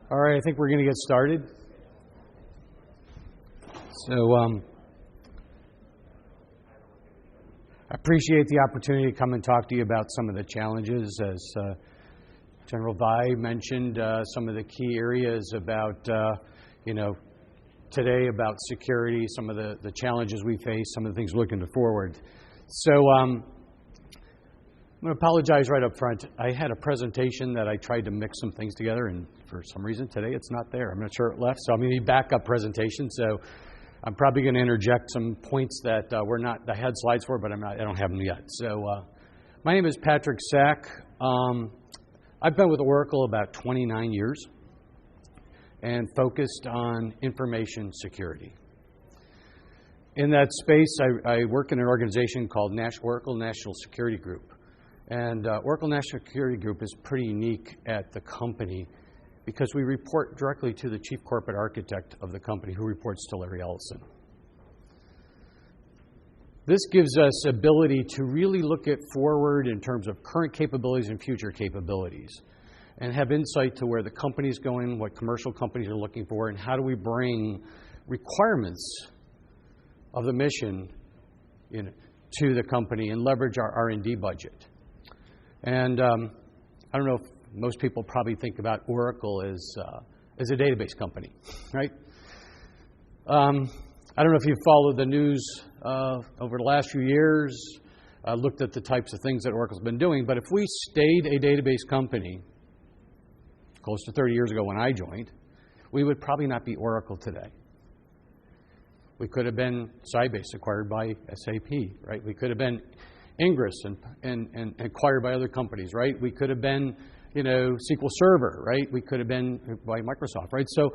All right, I think we're going to get started. So I appreciate the opportunity to come and talk to you about some of the challenges. As General Vai mentioned, some of the key areas about, today about security, some of the challenges we face, some of the things we're looking forward. So I'm going to apologize right up front. I had a presentation that I tried to mix some things together, and for some reason today it's not there. I'm not sure it left, so I'm going to need backup presentation. So I'm probably going to interject some points that I had slides for, but I don't have them yet. So my name is Patrick Sack. I've been with Oracle about 29 years and focused on information security. In that space, I work in an organization called Oracle National Security Group. And Oracle National Security Group is pretty unique at the company because we report directly to the chief corporate architect of the company, who reports to Larry Ellison. This gives us ability to really look at forward in terms of current capabilities and future capabilities, and have insight to where the company's going, what commercial companies are looking for, and how do we bring requirements of the mission to the company and leverage our R&D budget. And I don't know if most people probably think about Oracle as a database company, right? I don't know if you've followed the news over the last few years, looked at the types of things that Oracle's been doing, but if we stayed a database company close to 30 years ago when I joined, we would probably not be Oracle today. We could have been Sybase acquired by SAP, right? We could have been Ingress and acquired by other companies, right? We could have been, SQL Server, right? We could have been by Microsoft, right? So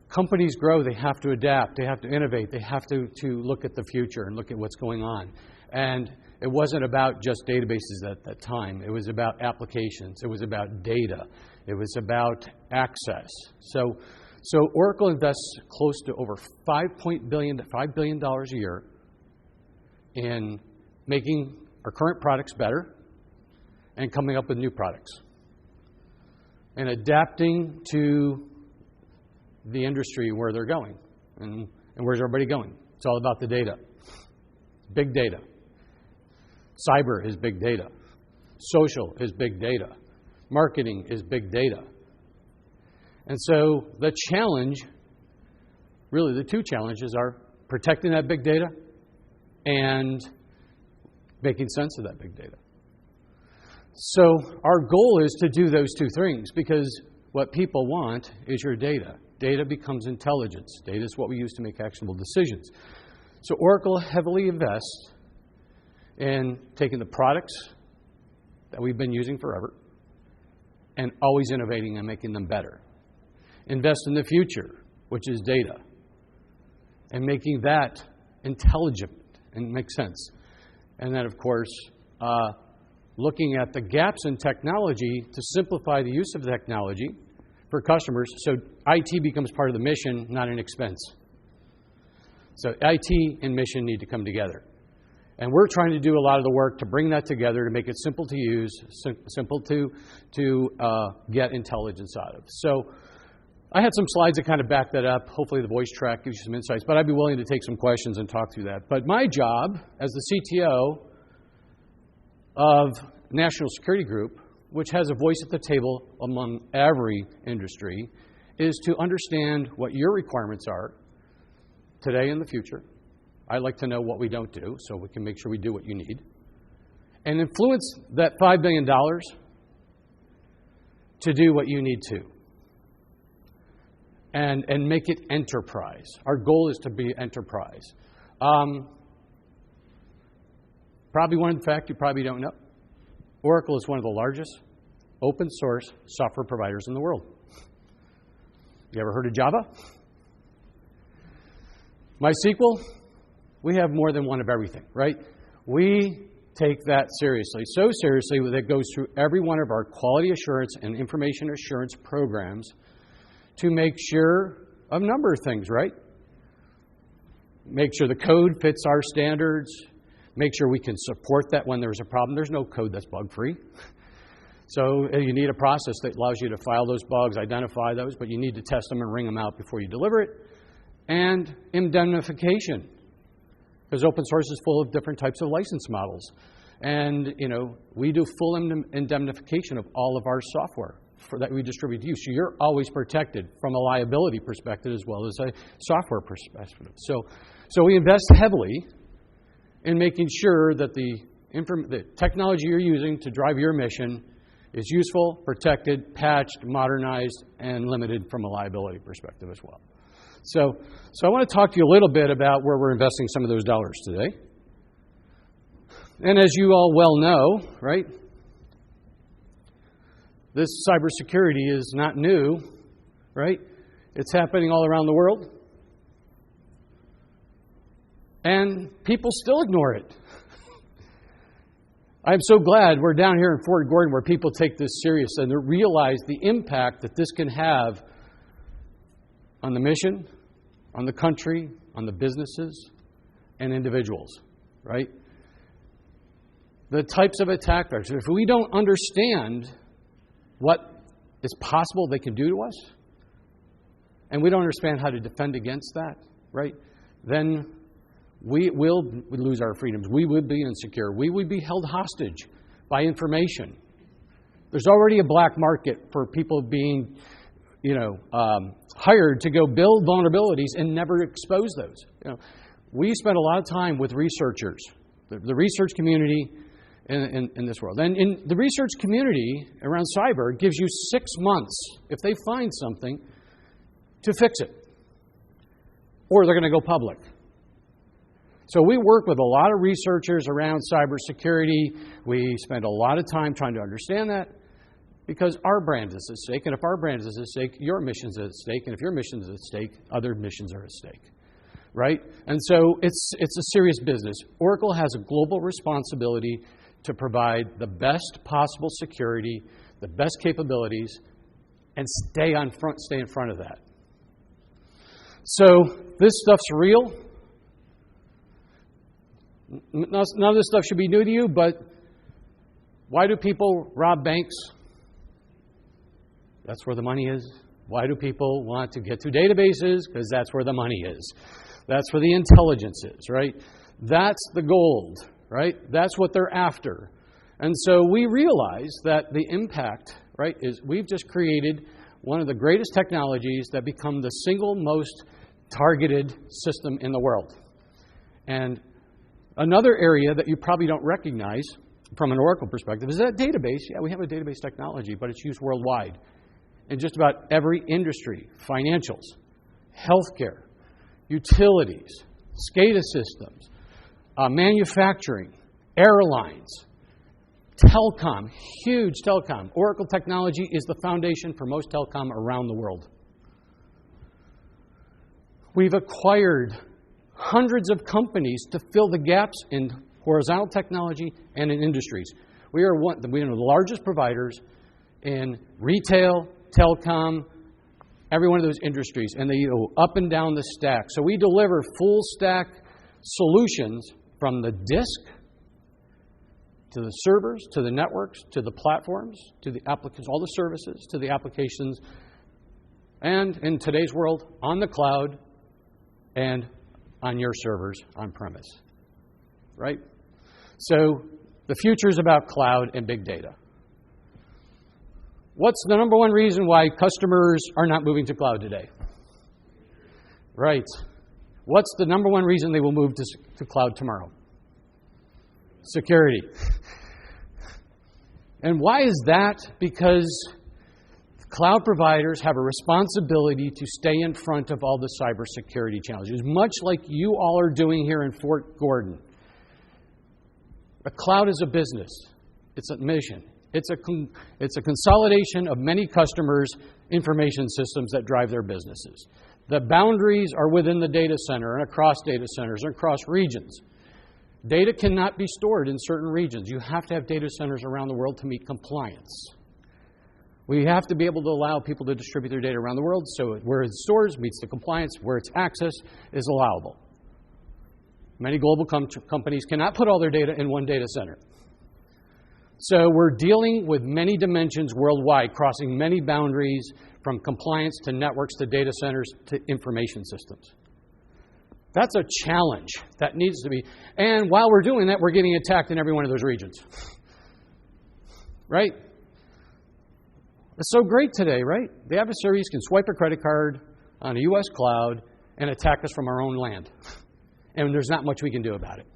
companies grow, they have to adapt, they have to innovate, they have to look at the future and look at what's going on. And it wasn't about just databases at that time. It was about applications. It was about data. It was about access. So Oracle invests close to over $5 billion a year in making our current products better and coming up with new products and adapting to the industry where they're going. And where's everybody going? It's all about the data. Big data. Cyber is big data. Social is big data. Marketing is big data. And so the challenge, really the two challenges, are protecting that big data and making sense of that big data. So our goal is to do those two things, because what people want is your data. Data becomes intelligence. Data is what we use to make actionable decisions. So Oracle heavily invests in taking the products that we've been using forever and always innovating and making them better. Invest in the future, which is data, and making that intelligent and make sense. And then, of course, looking at the gaps in technology to simplify the use of the technology for customers, so IT becomes part of the mission, not an expense. So IT and mission need to come together. And we're trying to do a lot of the work to bring that together, to make it simple to use, simple to get intelligence out of. So I had some slides that kind of back that up. Hopefully the voice track gives you some insights, but I'd be willing to take some questions and talk through that. But my job as the CTO of National Security Group, which has a voice at the table among every industry, is to understand what your requirements are today and the future. I like to know what we don't do so we can make sure we do what you need. And influence that $5 billion to do what you need to. And make it enterprise. Our goal is to be enterprise. Probably one fact you probably don't know. Oracle is one of the largest open source software providers in the world. You ever heard of Java? MySQL? We have more than one of everything, right? We take that seriously. So seriously that it goes through every one of our quality assurance and information assurance programs to make sure of a number of things, right? Make sure the code fits our standards. Make sure we can support that when there's a problem. There's no code that's bug-free. So you need a process that allows you to file those bugs, identify those, but you need to test them and ring them out before you deliver it. And indemnification, because open source is full of different types of license models. And, we do full indemnification of all of our software that we distribute to you. So you're always protected from a liability perspective as well as a software perspective. So we invest heavily in making sure that the technology you're using to drive your mission is useful, protected, patched, modernized, and limited from a liability perspective as well. So I want to talk to you a little bit about where we're investing some of those dollars today. And as you all well know, right, this cybersecurity is not new, right? It's happening all around the world. And people still ignore it. I'm so glad we're down here in Fort Gordon where people take this serious and they realize the impact that this can have on the mission, on the country, on the businesses, and individuals, right? The types of attack vectors. If we don't understand what is possible they can do to us, and we don't understand how to defend against that, right, then we will lose our freedoms. We would be insecure. We would be held hostage by information. There's already a black market for people being, hired to go build vulnerabilities and never expose those. We spend a lot of time with researchers, the research community in this world. And in the research community around cyber, it gives you 6 months, if they find something, to fix it. Or they're going to go public. So we work with a lot of researchers around cybersecurity. We spend a lot of time trying to understand that because our brand is at stake. And if our brand is at stake, your mission is at stake. And if your mission is at stake, other missions are at stake. Right? And so it's a serious business. Oracle has a global responsibility to provide the best possible security, the best capabilities, and stay in front of that. So this stuff's real. None of this stuff should be new to you, but why do people rob banks? That's where the money is. Why do people want to get to databases? Because that's where the money is. That's where the intelligence is, right? That's the gold, right? That's what they're after. And so we realize that the impact, right, is we've just created one of the greatest technologies that become the single most targeted system in the world. And another area that you probably don't recognize from an Oracle perspective is that database. Yeah, we have a database technology, but it's used worldwide in just about every industry: financials, healthcare, utilities, SCADA systems, manufacturing, airlines, telecom, huge telecom. Oracle technology is the foundation for most telecom around the world. We've acquired hundreds of companies to fill the gaps in horizontal technology and in industries. We are one of the largest providers in retail, telecom, every one of those industries, and they go up and down the stack. So we deliver full stack solutions from the disk to the servers, to the networks, to the platforms, to the applications, all the services, to the applications, and in today's world, on the cloud and on your servers on premise, right? So the future is about cloud and big data. What's the number one reason why customers are not moving to cloud today? Right. What's the number one reason they will move to cloud tomorrow? Security. And why is that? Because cloud providers have a responsibility to stay in front of all the cybersecurity challenges, much like you all are doing here in Fort Gordon. A cloud is a business. It's a mission. It's a consolidation of many customers' information systems that drive their businesses. The boundaries are within the data center and across data centers and across regions. Data cannot be stored in certain regions. You have to have data centers around the world to meet compliance. We have to be able to allow people to distribute their data around the world so where it's stored meets the compliance, where it's access is allowable. Many global companies cannot put all their data in one data center. So we're dealing with many dimensions worldwide, crossing many boundaries from compliance to networks to data centers to information systems. That's a challenge that needs to be. And while we're doing that, we're getting attacked in every one of those regions. Right? It's so great today, right? The adversaries can swipe a credit card on a U.S. cloud and attack us from our own land. And there's not much we can do about it.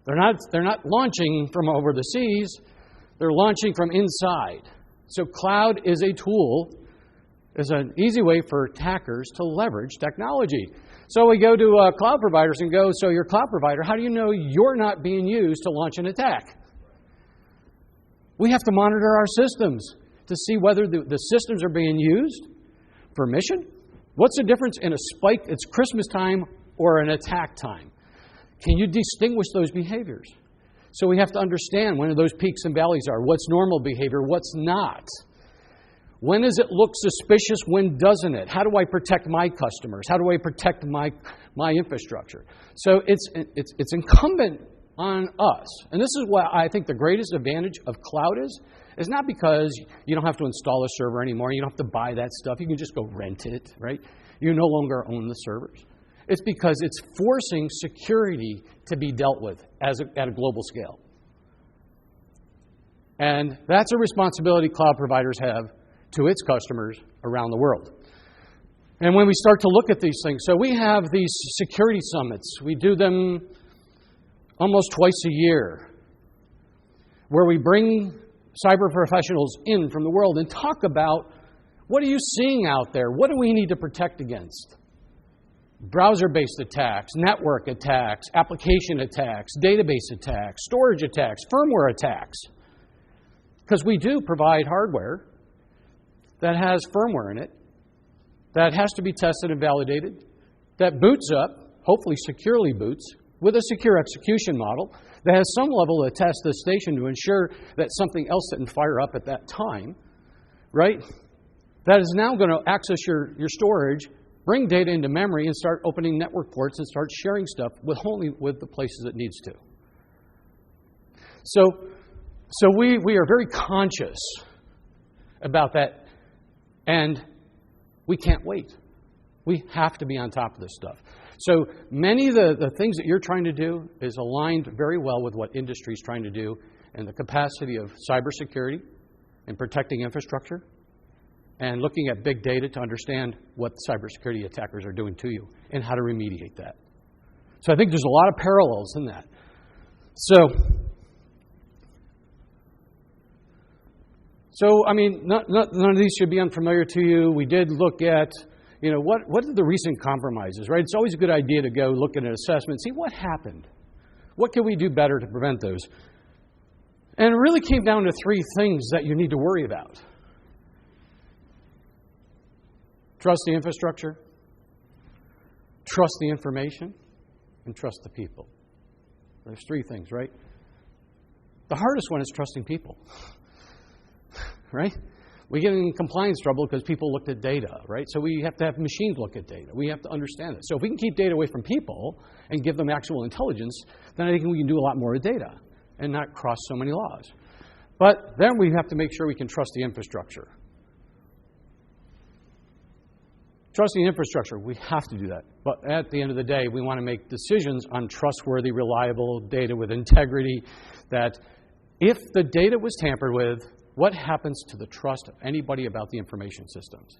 They're not launching from over the seas. They're launching from inside. So cloud is a tool, is an easy way for attackers to leverage technology. So we go to cloud providers and go, so your cloud provider, how do you know you're not being used to launch an attack? We have to monitor our systems to see whether the systems are being used for mission. What's the difference in a spike, it's Christmas time, or an attack time? Can you distinguish those behaviors? So we have to understand when those peaks and valleys are. What's normal behavior? What's not? When does it look suspicious? When doesn't it? How do I protect my customers? How do I protect my infrastructure? So it's incumbent on us. And this is what I think the greatest advantage of cloud is not because you don't have to install a server anymore. You don't have to buy that stuff. You can just go rent it, right? You no longer own the servers. It's because it's forcing security to be dealt with at a global scale. And that's a responsibility cloud providers have to its customers around the world. And when we start to look at these things, so we have these security summits. We do them almost twice a year, where we bring cyber professionals in from the world and talk about what are you seeing out there? What do we need to protect against? Browser-based attacks, network attacks, application attacks, database attacks, storage attacks, firmware attacks. Because we do provide hardware that has firmware in it, that has to be tested and validated, that boots up, hopefully securely boots, with a secure execution model, that has some level of attestation to ensure that something else didn't fire up at that time, right? That is now going to access your storage, bring data into memory, and start opening network ports and start sharing stuff only with the places it needs to. So we are very conscious about that, and we can't wait. We have to be on top of this stuff. So many of the things that you're trying to do is aligned very well with what industry is trying to do and the capacity of cybersecurity and protecting infrastructure, and looking at big data to understand what cybersecurity attackers are doing to you and how to remediate that. So I think there's a lot of parallels in that. So I mean, none of these should be unfamiliar to you. We did look at, what are the recent compromises, right? It's always a good idea to go look at an assessment, see what happened. What can we do better to prevent those? And it really came down to three things that you need to worry about. Trust the infrastructure, trust the information, and trust the people. There's three things, right? The hardest one is trusting people, right? We get in compliance trouble because people looked at data, right? So we have to have machines look at data. We have to understand it. So if we can keep data away from people and give them actual intelligence, then I think we can do a lot more with data and not cross so many laws. But then we have to make sure we can trust the infrastructure. Trusting infrastructure, we have to do that. But at the end of the day, we want to make decisions on trustworthy, reliable data with integrity, that if the data was tampered with, what happens to the trust of anybody about the information systems?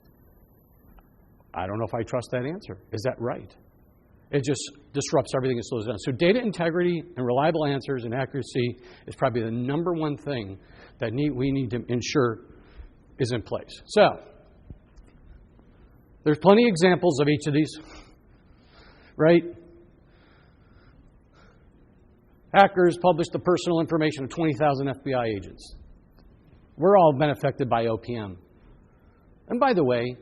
I don't know if I trust that answer. Is that right? It just disrupts everything and slows down. So data integrity and reliable answers and accuracy is probably the number one thing that we need to ensure is in place. So there's plenty of examples of each of these, right? Hackers published the personal information of 20,000 FBI agents. We're all been affected by OPM. And by the way,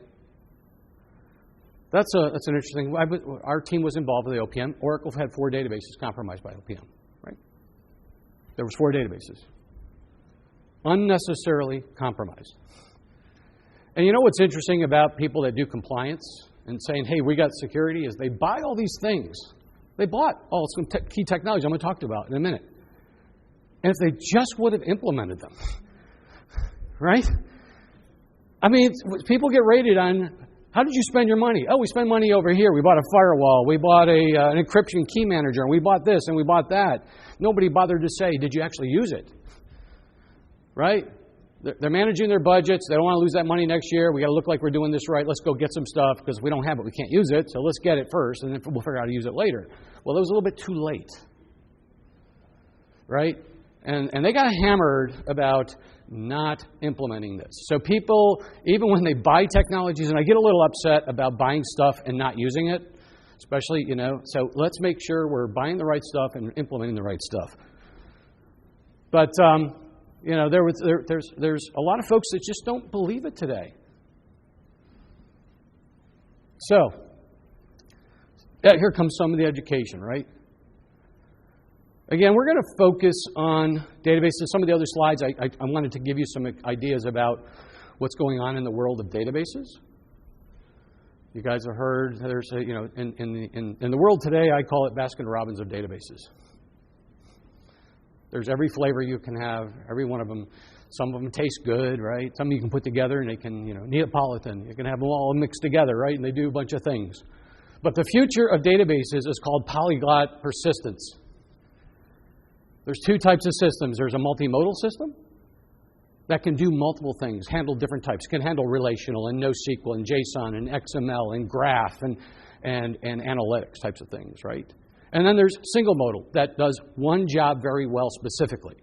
that's an interesting thing. Our team was involved with the OPM. Oracle had 4 databases compromised by OPM, right? There was 4 databases. Unnecessarily compromised. And you know what's interesting about people that do compliance and saying, hey, we got security, is they buy all these things. They bought some key technology I'm going to talk about in a minute. And if they just would have implemented them, right? I mean, people get rated on, how did you spend your money? Oh, we spent money over here. We bought a firewall. We bought an encryption key manager. And we bought this and we bought that. Nobody bothered to say, did you actually use it? Right? They're managing their budgets. They don't want to lose that money next year. We got to look like we're doing this right. Let's go get some stuff because if we don't have it, we can't use it. So let's get it first, and then we'll figure out how to use it later. Well, it was a little bit too late, right? And they got hammered about not implementing this. So people, even when they buy technologies, and I get a little upset about buying stuff and not using it, especially, so let's make sure we're buying the right stuff and implementing the right stuff. But there's a lot of folks that just don't believe it today. So, here comes some of the education, right? Again, we're going to focus on databases. Some of the other slides, I wanted to give you some ideas about what's going on in the world of databases. You guys have heard there's in the world today, I call it Baskin-Robbins of databases. There's every flavor you can have, every one of them. Some of them taste good, right? Some you can put together and they can, Neapolitan. You can have them all mixed together, right? And they do a bunch of things. But the future of databases is called polyglot persistence. There's two types of systems. There's a multimodal system that can do multiple things, handle different types. It can handle relational and NoSQL and JSON and XML and graph and analytics types of things, right? And then there's single modal that does one job very well specifically.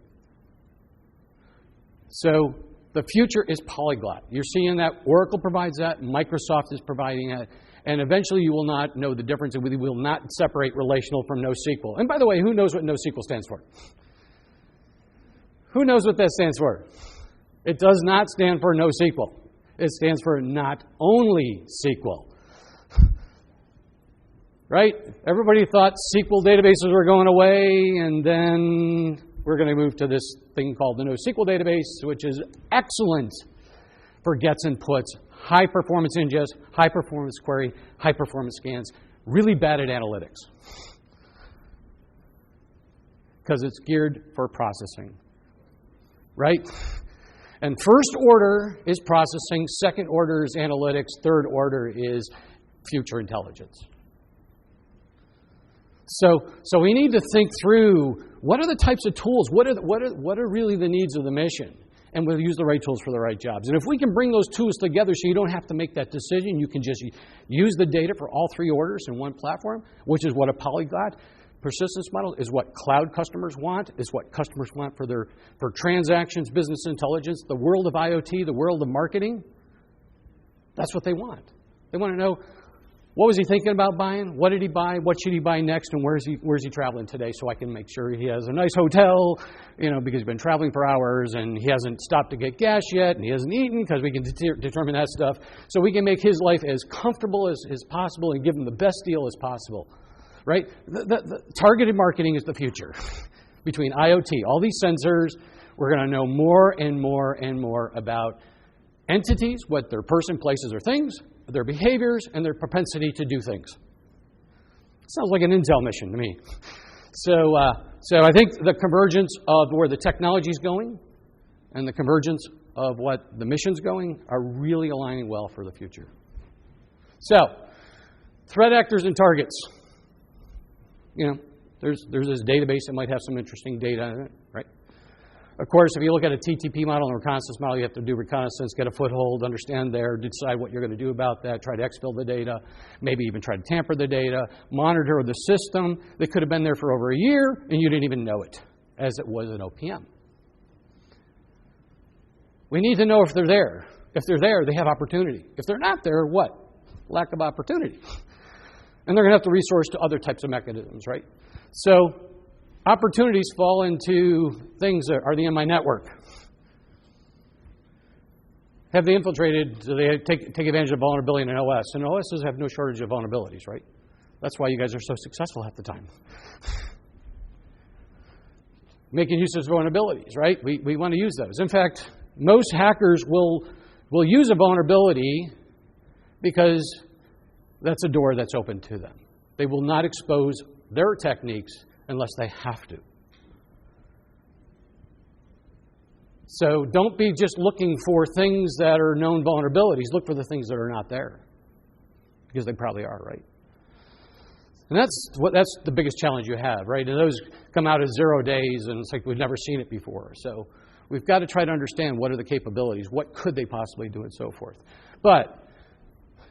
So the future is polyglot. You're seeing that Oracle provides that, Microsoft is providing that, and eventually you will not know the difference, and we will not separate relational from NoSQL. And by the way, who knows what NoSQL stands for? Who knows what that stands for? It does not stand for NoSQL. It stands for not only SQL. Right? Everybody thought SQL databases were going away, and then we're going to move to this thing called the NoSQL database, which is excellent for gets and puts, high performance ingest, high performance query, high performance scans, really bad at analytics because it's geared for processing. Right? And first order is processing, second order is analytics, third order is future intelligence. So we need to think through what are the types of tools, what are really the needs of the mission, and we'll use the right tools for the right jobs. And if we can bring those tools together so you don't have to make that decision, you can just use the data for all three orders in one platform, which is what a polyglot persistence model is, what cloud customers want, is what customers want for transactions, business intelligence, the world of IoT, the world of marketing. That's what they want. They want to know, what was he thinking about buying? What did he buy? What should he buy next? And where's he traveling today so I can make sure he has a nice hotel, because he's been traveling for hours and he hasn't stopped to get gas yet and he hasn't eaten, because we can determine that stuff. So we can make his life as comfortable as possible and give him the best deal as possible, right? The targeted marketing is the future. Between IoT, all these sensors, we're going to know more and more and more about entities, what their person, places, or things, their behaviors, and their propensity to do things. Sounds like an Intel mission to me. So I think the convergence of where the technology is going and the convergence of what the mission's going are really aligning well for the future. So, threat actors and targets. There's this database that might have some interesting data in it, right? Of course, if you look at a TTP model and a reconnaissance model, you have to do reconnaissance, get a foothold, understand there, decide what you're going to do about that, try to exfil the data, maybe even try to tamper the data, monitor the system that could have been there for over a year and you didn't even know it, as it was in OPM. We need to know if they're there. If they're there, they have opportunity. If they're not there, what? Lack of opportunity. And they're going to have to resource to other types of mechanisms, right? So opportunities fall into things that are they in my network? Have they infiltrated? Do they take advantage of vulnerability in an OS? And OSs have no shortage of vulnerabilities, right? That's why you guys are so successful half the time. Making use of vulnerabilities, right? We want to use those. In fact, most hackers will use a vulnerability because that's a door that's open to them. They will not expose their techniques unless they have to. So don't be just looking for things that are known vulnerabilities. Look for the things that are not there, because they probably are, right? And that's the biggest challenge you have, right? And those come out as 0 days, and it's like we've never seen it before. So we've got to try to understand what are the capabilities, what could they possibly do, and so forth. But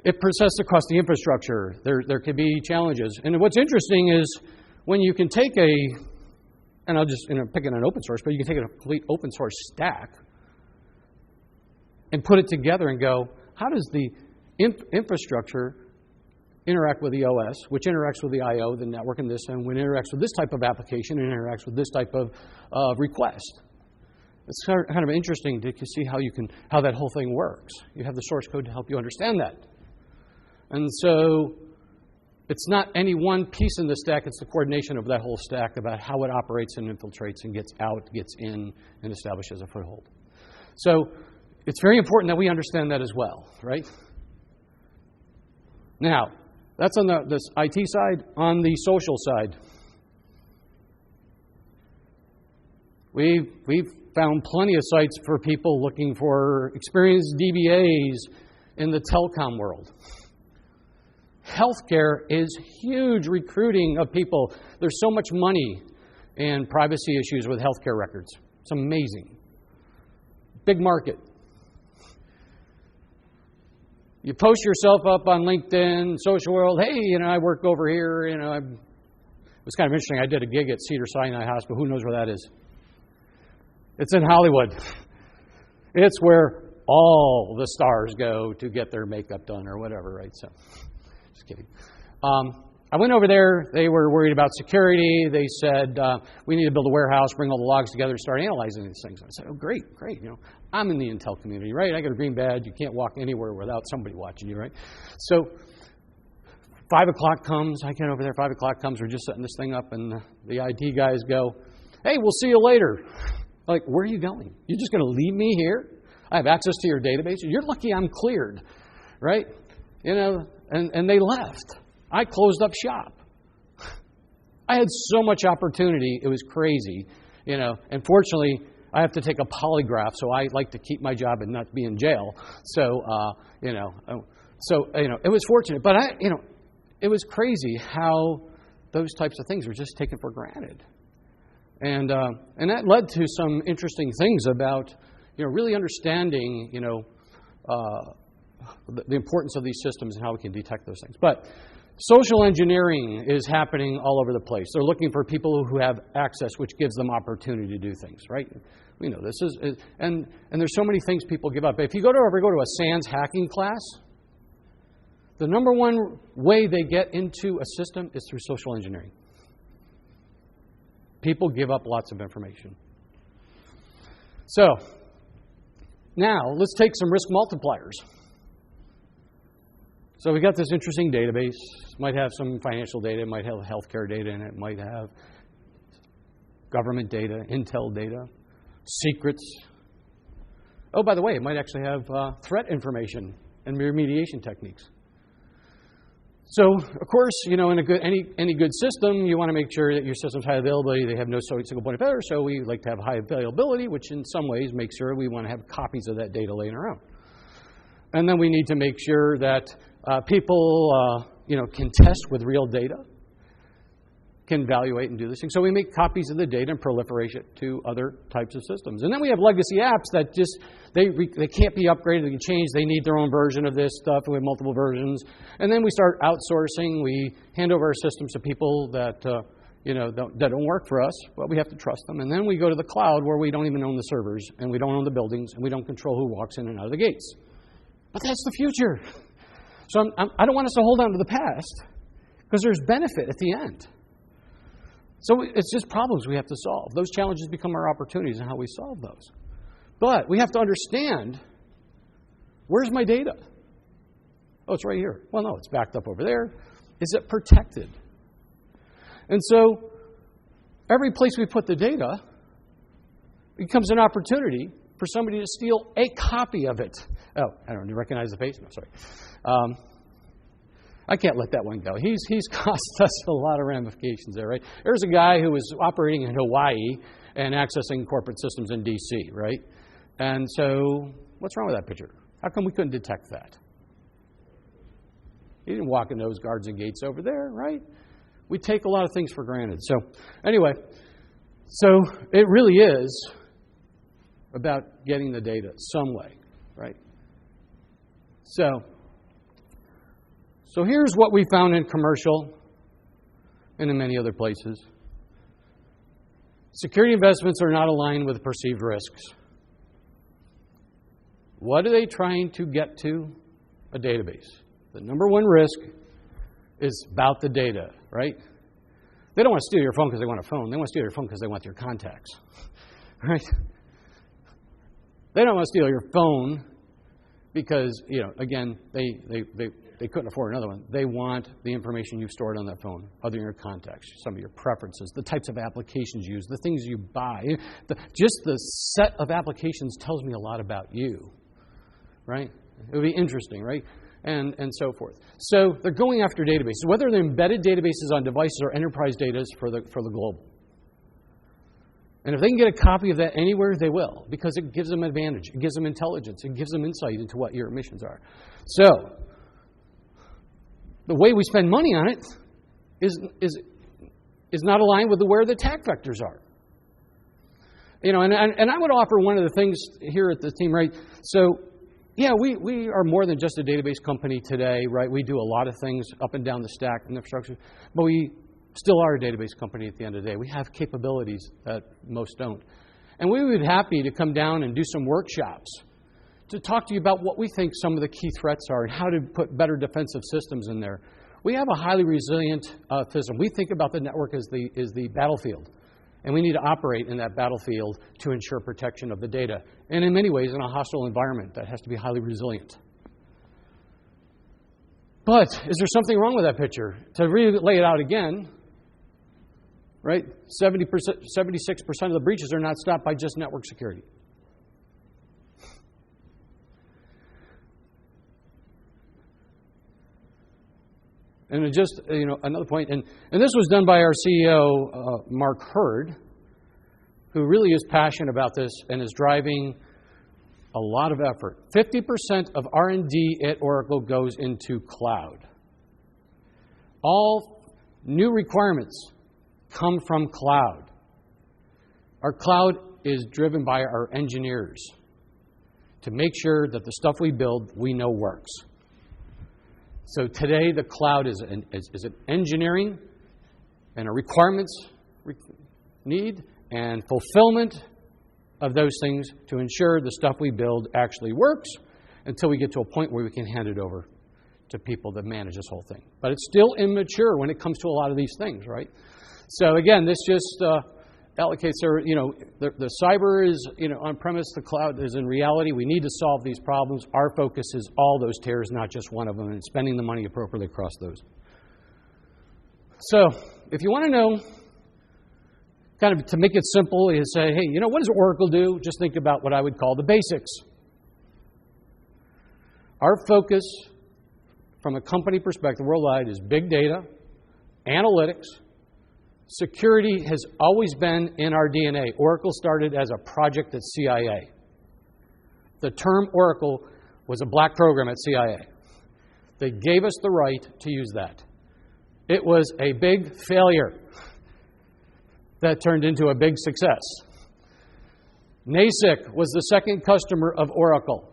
it persists across the infrastructure. There could be challenges. And what's interesting is when you can take and I'll just pick an open source, but you can take a complete open source stack and put it together and go, how does the infrastructure interact with the OS, which interacts with the I/O, the network, and this, and when it interacts with this type of application, it interacts with this type of request. It's kind of interesting to see how that whole thing works. You have the source code to help you understand that. And so it's not any one piece in the stack, it's the coordination of that whole stack about how it operates and infiltrates and gets out, gets in, and establishes a foothold. So it's very important that we understand that as well, right? Now, that's on this IT side. On the social side, we've found plenty of sites for people looking for experienced DBAs in the telecom world. Healthcare is huge recruiting of people. There's so much money in privacy issues with healthcare records. It's amazing. Big market. You post yourself up on LinkedIn, social world. Hey, I work over here. It was kind of interesting. I did a gig at Cedars-Sinai Hospital. Who knows where that is? It's in Hollywood. It's where all the stars go to get their makeup done or whatever, right? So, just kidding. I went over there. They were worried about security. They said, we need to build a warehouse, bring all the logs together, start analyzing these things. I said, oh, great. I'm in the Intel community, right? I got a green badge. You can't walk anywhere without somebody watching you, right? So 5 o'clock comes. I get over there. 5 o'clock comes. We're just setting this thing up, and the IT guys go, hey, we'll see you later. Like, where are you going? You're just going to leave me here? I have access to your database. You're lucky I'm cleared, right? And they left. I closed up shop. I had so much opportunity. It was crazy, And fortunately, I have to take a polygraph, so I like to keep my job and not be in jail. So, it was fortunate. But it was crazy how those types of things were just taken for granted. And that led to some interesting things about, really understanding, the importance of these systems and how we can detect those things. But social engineering is happening all over the place. They're looking for people who have access, which gives them opportunity to do things, right? We know this is, and there's so many things people give up. If you ever go to a SANS hacking class, the number one way they get into a system is through social engineering. People give up lots of information. So, now let's take some risk multipliers. So we got this interesting database. It might have some financial data, it might have healthcare data in it, it might have government data, intel data, secrets. Oh, by the way, it might actually have threat information and remediation techniques. So, of course, in any good system, you want to make sure that your system's high availability. They have no single point of failure, so we like to have high availability, which in some ways makes sure we want to have copies of that data laying around. And then we need to make sure that people, can test with real data, can evaluate and do this thing. So we make copies of the data and proliferate it to other types of systems. And then we have legacy apps that just, they can't be upgraded, they can change, they need their own version of this stuff, and we have multiple versions. And then we start outsourcing, we hand over our systems to people that, that don't work for us, but we have to trust them. And then we go to the cloud where we don't even own the servers, and we don't own the buildings, and we don't control who walks in and out of the gates. But that's the future. So I don't want us to hold on to the past, because there's benefit at the end. So it's just problems we have to solve. Those challenges become our opportunities and how we solve those. But we have to understand, where's my data? Oh, it's right here. Well, no, it's backed up over there. Is it protected? And so every place we put the data becomes an opportunity for somebody to steal a copy of it. Oh, I don't know. Do you recognize the face? No, sorry. I can't let that one go. He's cost us a lot of ramifications there, right? There's a guy who was operating in Hawaii and accessing corporate systems in D.C., right? And so, what's wrong with that picture? How come we couldn't detect that? You didn't walk in those guards and gates over there, right? We take a lot of things for granted. So, anyway, so it really is about getting the data some way, right? So here's what we found in commercial and in many other places. Security investments are not aligned with perceived risks. What are they trying to get to? A database. The number one risk is about the data, right? They don't want to steal your phone because they want a phone. They want to steal your phone because they want your contacts, right? They don't want to steal your phone because, again, they couldn't afford another one. They want the information you've stored on that phone, other than your contacts, some of your preferences, the types of applications you use, the things you buy. Just the set of applications tells me a lot about you, right? It would be interesting, right? And so forth. So they're going after databases, whether they're embedded databases on devices or enterprise data for the globe. And if they can get a copy of that anywhere, they will, because it gives them advantage. It gives them intelligence. It gives them insight into what your emissions are. So the way we spend money on it is not aligned with where the attack vectors are. And I would offer one of the things here at the team, right? So, yeah, we are more than just a database company today, right? We do a lot of things up and down the stack and infrastructure, but we still are a database company at the end of the day. We have capabilities that most don't. And we would be happy to come down and do some workshops to talk to you about what we think some of the key threats are and how to put better defensive systems in there. We have a highly resilient system. We think about the network as the battlefield. And we need to operate in that battlefield to ensure protection of the data. And in many ways, in a hostile environment, that has to be highly resilient. But is there something wrong with that picture? To really lay it out again, right? 76% of the breaches are not stopped by just network security. And just, another point, and this was done by our CEO, Mark Hurd, who really is passionate about this and is driving a lot of effort. 50% of R&D at Oracle goes into cloud. All new requirements come from cloud. Our cloud is driven by our engineers to make sure that the stuff we build, we know works. So today, the cloud is an engineering and a requirements need and fulfillment of those things to ensure the stuff we build actually works until we get to a point where we can hand it over to people that manage this whole thing. But it's still immature when it comes to a lot of these things, right? So again, this just allocates the cyber is on premise, the cloud is in reality. We need to solve these problems. Our focus is all those tiers, not just one of them, and spending the money appropriately across those. So if you want to know, kind of to make it simple, is say, hey, what does Oracle do? Just think about what I would call the basics. Our focus from a company perspective worldwide is big data, analytics. Security has always been in our DNA. Oracle started as a project at CIA. The term Oracle was a black program at CIA. They gave us the right to use that. It was a big failure that turned into a big success. NASIC was the second customer of Oracle.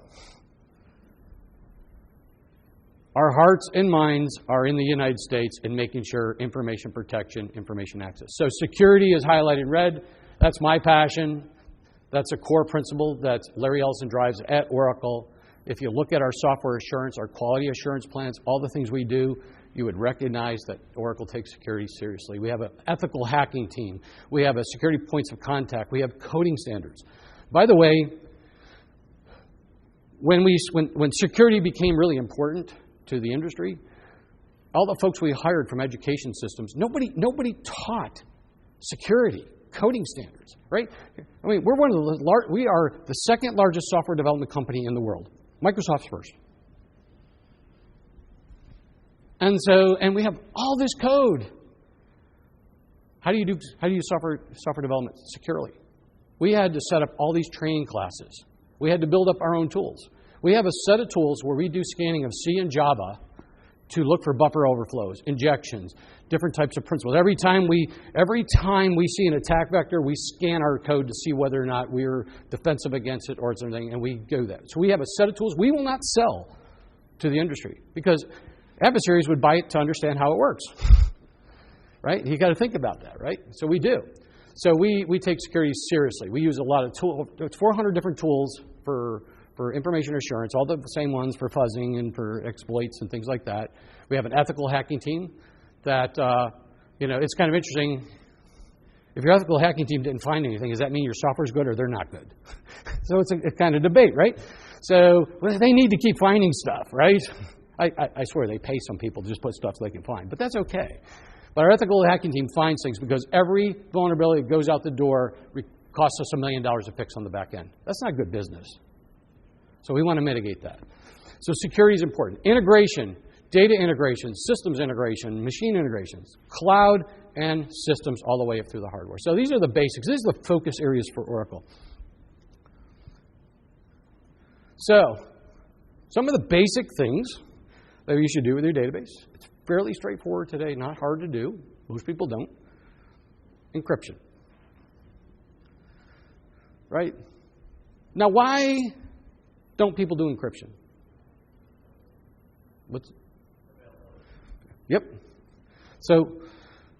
Our hearts and minds are in the United States in making sure information protection, information access. So security is highlighted in red. That's my passion. That's a core principle that Larry Ellison drives at Oracle. If you look at our software assurance, our quality assurance plans, all the things we do, you would recognize that Oracle takes security seriously. We have an ethical hacking team. We have a security points of contact. We have coding standards. By the way, when security became really important to the industry, all the folks we hired from education systems, nobody taught security, coding standards, right? I mean, we are the second largest software development company in the world. Microsoft's first. And we have all this code. How do you do software development securely? We had to set up all these training classes We had to build up our own tools. We have a set of tools where we do scanning of C and Java to look for buffer overflows, injections, different types of principles. Every time we see an attack vector, we scan our code to see whether or not we're defensive against it or something, and we do that. So we have a set of tools we will not sell to the industry because adversaries would buy it to understand how it works. Right? You got to think about that, right? So we do. So we take security seriously. We use a lot of tools. It's 400 different tools for information assurance, all the same ones for fuzzing and for exploits and things like that. We have an ethical hacking team that, it's kind of interesting. If your ethical hacking team didn't find anything, does that mean your software's good or they're not good? So it's a kind of debate, right? So they need to keep finding stuff, right? I swear they pay some people to just put stuff so they can find, but that's okay. But our ethical hacking team finds things because every vulnerability that goes out the door costs us $1 million to fix on the back end. That's not good business. So we want to mitigate that. So security is important. Integration, data integration, systems integration, machine integrations, cloud and systems all the way up through the hardware. So these are the basics. These are the focus areas for Oracle. So some of the basic things that you should do with your database. It's fairly straightforward today, not hard to do. Most people don't. Encryption. Right? Now, why don't people do encryption? Yep. So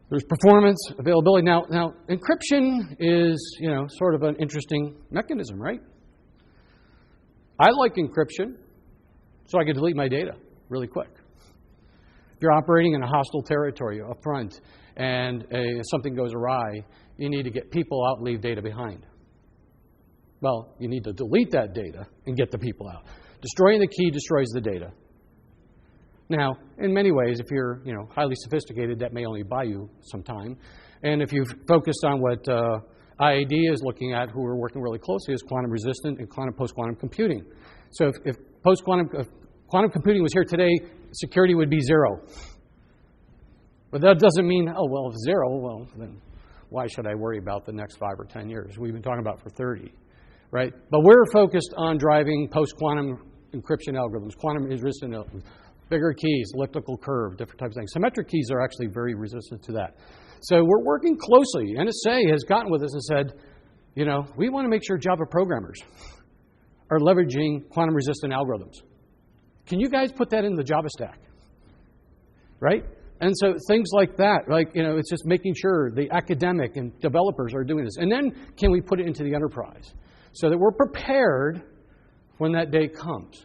there's performance, availability. Now, encryption is, sort of an interesting mechanism, right? I like encryption so I can delete my data really quick. If you're operating in a hostile territory up front and something goes awry, you need to get people out and leave data behind. Well, you need to delete that data and get the people out. Destroying the key destroys the data. Now, in many ways, if you're highly sophisticated, that may only buy you some time. And if you've focused on what IAD is looking at, who we're working really closely, is quantum resistant and quantum post-quantum computing. So if quantum computing was here today, security would be zero. But that doesn't mean, if zero, then why should I worry about the next 5 or 10 years? We've been talking about for 30, right? But we're focused on driving post-quantum encryption algorithms, quantum resistant algorithms, bigger keys, elliptical curve, different types of things. Symmetric keys are actually very resistant to that. So we're working closely. NSA has gotten with us and said, we want to make sure Java programmers are leveraging quantum resistant algorithms. Can you guys put that in the Java stack? Right? And so things like that, it's just making sure the academic and developers are doing this. And then can we put it into the enterprise so that we're prepared when that day comes?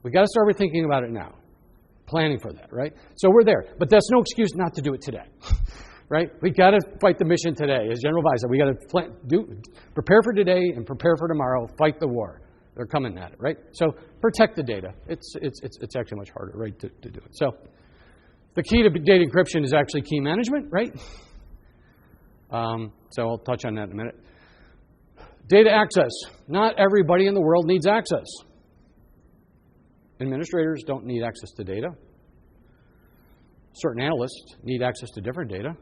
We've got to start thinking about it now, planning for that, right? So we're there. But that's no excuse not to do it today, right? We've got to fight the mission today. As General Vice said, we've got to prepare for today and prepare for tomorrow, fight the war. They're coming at it, right? So protect the data. It's actually much harder, right, to do it. So the key to data encryption is actually key management, right? So I'll touch on that in a minute. Data access. Not everybody in the world needs access. Administrators don't need access to data. Certain analysts need access to different data.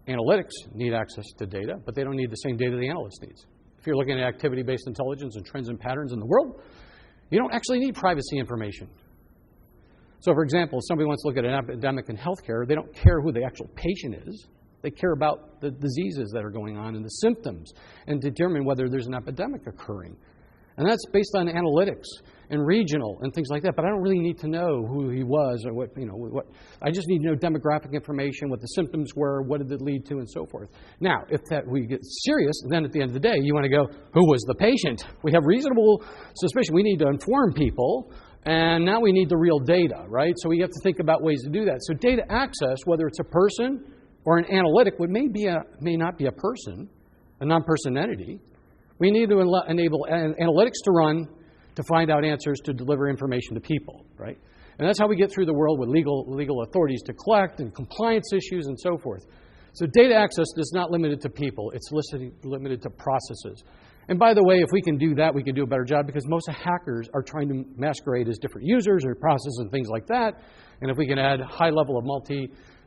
Analytics need access to data, but they don't need the same data the analyst needs. If you're looking at activity-based intelligence and trends and patterns in the world, you don't actually need privacy information. So, for example, if somebody wants to look at an epidemic in healthcare, they don't care who the actual patient is. They care about the diseases that are going on and the symptoms and determine whether there's an epidemic occurring. And that's based on analytics and regional and things like that. But I don't really need to know who he was or what. I just need to know demographic information, what the symptoms were, what did it lead to, and so forth. Now, if we get serious, then at the end of the day, you want to go, who was the patient? We have reasonable suspicion. We need to inform people, and now we need the real data, right? So we have to think about ways to do that. So data access, whether it's a person or an analytic, may not be a person, a non-person entity. We need to enable analytics to run to find out answers to deliver information to people, right? And that's how we get through the world with legal authorities to collect and compliance issues and so forth. So data access is not limited to people. It's limited to processes. And by the way, if we can do that, we can do a better job because most hackers are trying to masquerade as different users or processes and things like that. And if we can add a high level of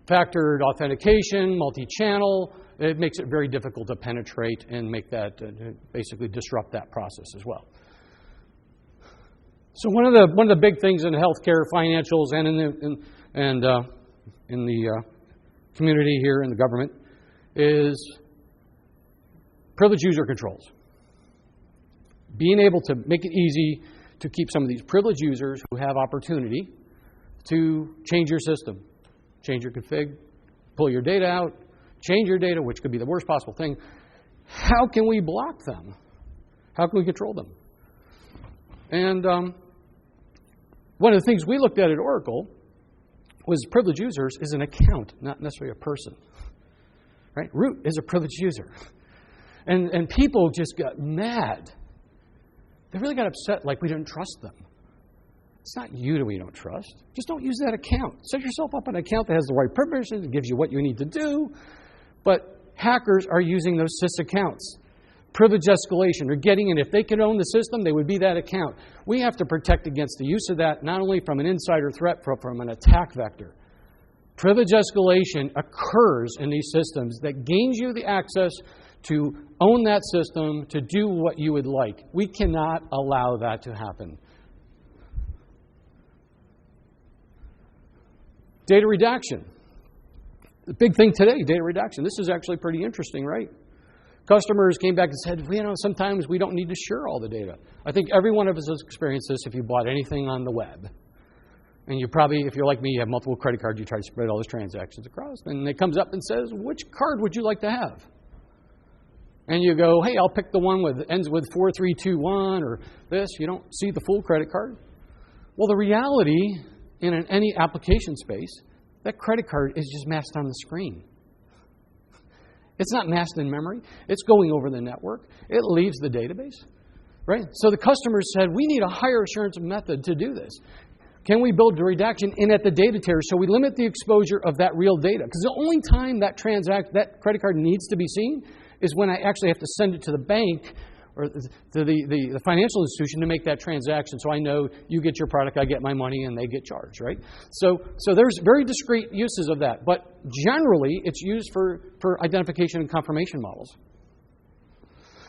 factored authentication, multi-channel. It makes it very difficult to penetrate and make that, basically disrupt that process as well. So one of the big things in healthcare, financials, and in the community here in the government is privileged user controls. Being able to make it easy to keep some of these privileged users who have opportunity to change your system, change your config, pull your data out, change your data, which could be the worst possible thing. How can we block them? How can we control them? And one of the things we looked at Oracle was privileged users is an account, not necessarily a person. Right? Root is a privileged user. And people just got mad. They really got upset like we didn't trust them. It's not you that we don't trust. Just don't use that account. Set yourself up an account that has the right permissions, gives you what you need to do. But hackers are using those sys accounts. Privilege escalation. They're getting in. If they could own the system, they would be that account. We have to protect against the use of that, not only from an insider threat, but from an attack vector. Privilege escalation occurs in these systems that gains you the access to own that system, to do what you would like. We cannot allow that to happen. Data redaction. The big thing today, data redaction. This is actually pretty interesting, right? Customers came back and said, sometimes we don't need to share all the data. I think every one of us has experienced this if you bought anything on the web. And you probably, if you're like me, you have multiple credit cards, you try to spread all those transactions across. And it comes up and says, which card would you like to have? And you go, hey, I'll pick the one that ends with 4321 or this. You don't see the full credit card. Well, the reality in any application space, that credit card is just masked on the screen. It's not masked in memory. It's going over the network. It leaves the database, right? So the customers said, we need a higher assurance method to do this. Can we build the redaction in at the data tier so we limit the exposure of that real data? Because the only time that credit card needs to be seen is when I actually have to send it to the bank or to the financial institution to make that transaction. So I know you get your product, I get my money, and they get charged, right? So there's very discrete uses of that. But generally, it's used for identification and confirmation models.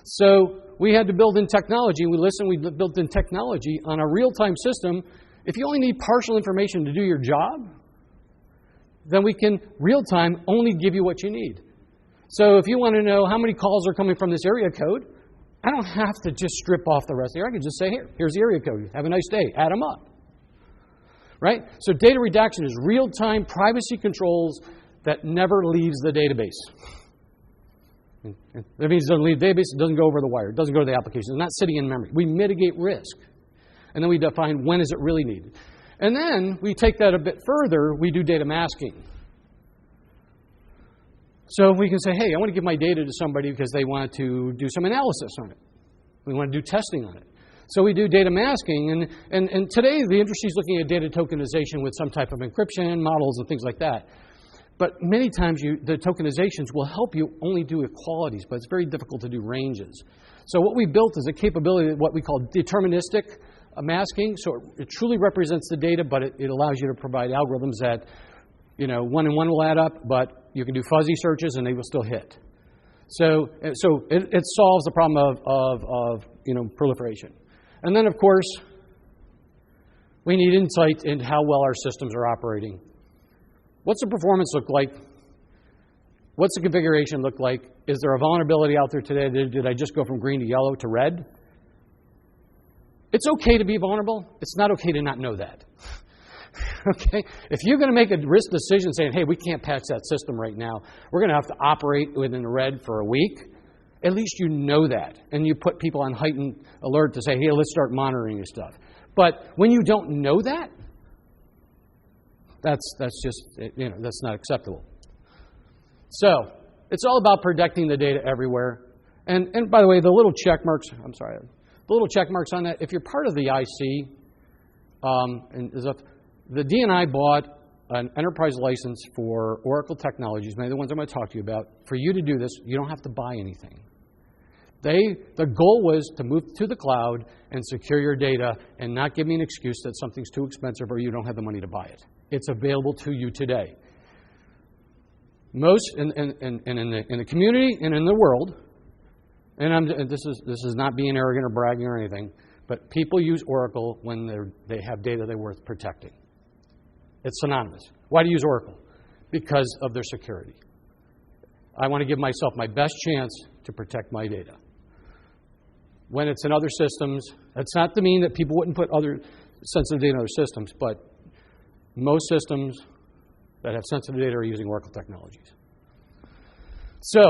So we had to build in technology. We built in technology on a real-time system. If you only need partial information to do your job, then we can real-time only give you what you need. So if you want to know how many calls are coming from this area code, I don't have to just strip off the rest of the area. I can just say, here's the area code. Have a nice day. Add them up. Right? So data redaction is real-time privacy controls that never leaves the database. That means it doesn't leave the database. It doesn't go over the wire. It doesn't go to the application. It's not sitting in memory. We mitigate risk. And then we define when is it really needed. And then we take that a bit further. We do data masking. So we can say, hey, I want to give my data to somebody because they want to do some analysis on it. We want to do testing on it. So we do data masking. And today the industry is looking at data tokenization with some type of encryption models and things like that. But many times the tokenizations will help you only do equalities, but it's very difficult to do ranges. So what we built is a capability of what we call deterministic masking. So it truly represents the data, but it allows you to provide algorithms that, 1 and 1 will add up, but you can do fuzzy searches and they will still hit. So it solves the problem of proliferation. And then, of course, we need insight into how well our systems are operating. What's the performance look like? What's the configuration look like? Is there a vulnerability out there today? Did I just go from green to yellow to red? It's okay to be vulnerable. It's not okay to not know that. Okay? If you're going to make a risk decision saying, hey, we can't patch that system right now, we're going to have to operate within the red for a week, at least you know that. And you put people on heightened alert to say, hey, let's start monitoring your stuff. But when you don't know that, that's not acceptable. So it's all about protecting the data everywhere. And by the way, the little check marks on that, if you're part of the IC, the D&I bought an enterprise license for Oracle technologies, many of the ones I'm going to talk to you about. For you to do this, you don't have to buy anything. The goal was to move to the cloud and secure your data and not give me an excuse that something's too expensive or you don't have the money to buy it. It's available to you today. Most in the community and in the world, and this is not being arrogant or bragging or anything, but people use Oracle when they have data they're worth protecting. It's synonymous. Why do you use Oracle? Because of their security. I want to give myself my best chance to protect my data. When it's in other systems, that's not to mean that people wouldn't put other sensitive data in other systems, but most systems that have sensitive data are using Oracle technologies. So,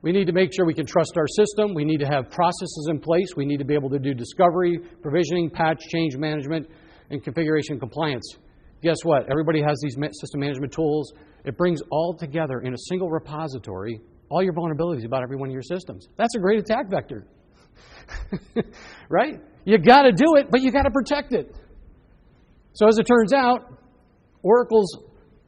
we need to make sure we can trust our system. We need to have processes in place. We need to be able to do discovery, provisioning, patch, change management, and configuration compliance. Guess what? Everybody has these system management tools. It brings all together in a single repository all your vulnerabilities about every one of your systems. That's a great attack vector. Right? You got to do it, but you got to protect it. So as it turns out, Oracle's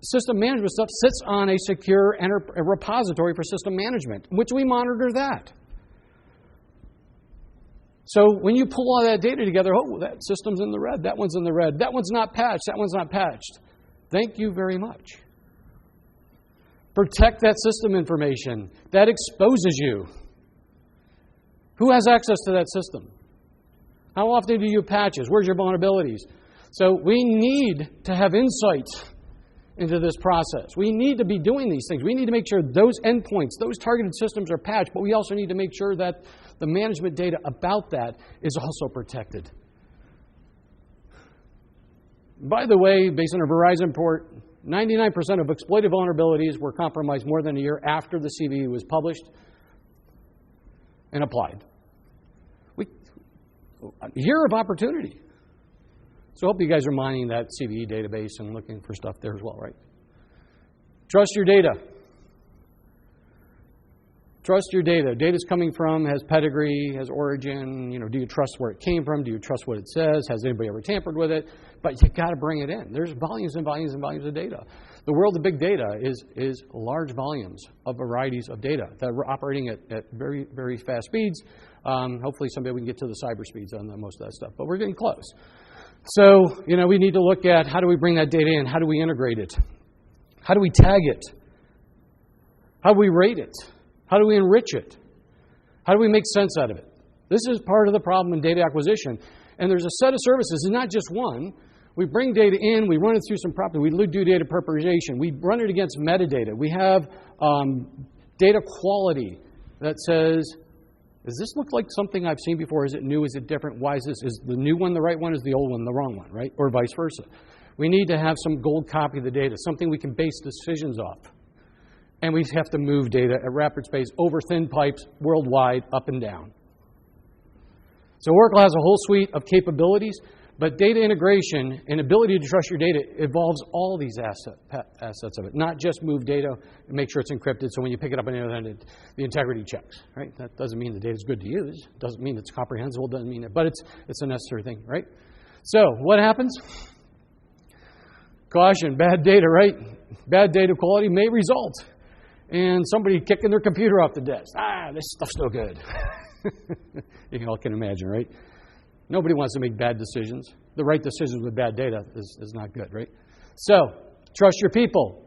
system management stuff sits on a secure a repository for system management, which we monitor that. So when you pull all that data together, oh, that system's in the red, that one's in the red, that one's not patched, that one's not patched. Thank you very much. Protect that system information. That exposes you. Who has access to that system? How often do you patches? Where's your vulnerabilities? So we need to have insight into this process. We need to be doing these things. We need to make sure those endpoints, those targeted systems are patched, but we also need to make sure that the management data about that is also protected. By the way, based on a Verizon report, 99% of exploited vulnerabilities were compromised more than a year after the CVE was published and applied. A year of opportunity. So I hope you guys are mining that CVE database and looking for stuff there as well, right? Trust your data. Trust your data. Data's coming from, has pedigree, has origin. You know, do you trust where it came from? Do you trust what it says? Has anybody ever tampered with it? But you got to bring it in. There's volumes and volumes and volumes of data. The world of big data is large volumes of varieties of data that we're operating at very, very fast speeds. Hopefully someday we can get to the cyber speeds on most of that stuff, but we're getting close. So, you know, we need to look at how do we bring that data in? How do we integrate it? How do we tag it? How do we rate it? How do we enrich it? How do we make sense out of it? This is part of the problem in data acquisition. And there's a set of services, and not just one. We bring data in, we run it through some property, we do data preparation, we run it against metadata. We have data quality that says, does this look like something I've seen before? Is it new? Is it different? Why is this? Is the new one the right one? Is the old one the wrong one, right? Or vice versa. We need to have some gold copy of the data, something we can base decisions off. And we have to move data at rapid pace over thin pipes worldwide, up and down. So Oracle has a whole suite of capabilities, but data integration and ability to trust your data involves all these assets of it, not just move data and make sure it's encrypted so when you pick it up on the other end, the integrity checks, right? That doesn't mean the data is good to use. Doesn't mean it's comprehensible. Doesn't mean it, but it's a necessary thing, right? So what happens? Caution, bad data, right? Bad data quality may result in somebody kicking their computer off the desk. This stuff's no good. You all can imagine, right? Nobody wants to make bad decisions. The right decisions with bad data is not good, right? So, trust your people.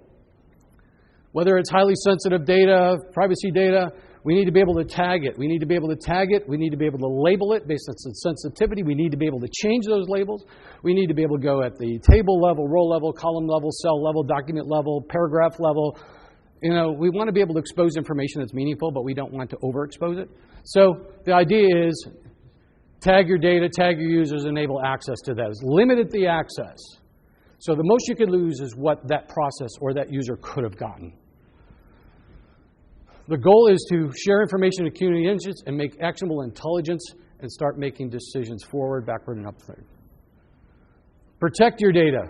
Whether it's highly sensitive data, privacy data, we need to be able to tag it. We need to be able to tag it. We need to be able to label it based on its sensitivity. We need to be able to change those labels. We need to be able to go at the table level, row level, column level, cell level, document level, paragraph level. You know, we want to be able to expose information that's meaningful, but we don't want to overexpose it. So the idea is tag your data, tag your users, enable access to those. Limit the access. So the most you could lose is what that process or that user could have gotten. The goal is to share information in community engines and make actionable intelligence and start making decisions forward, backward, and upward. Protect your data.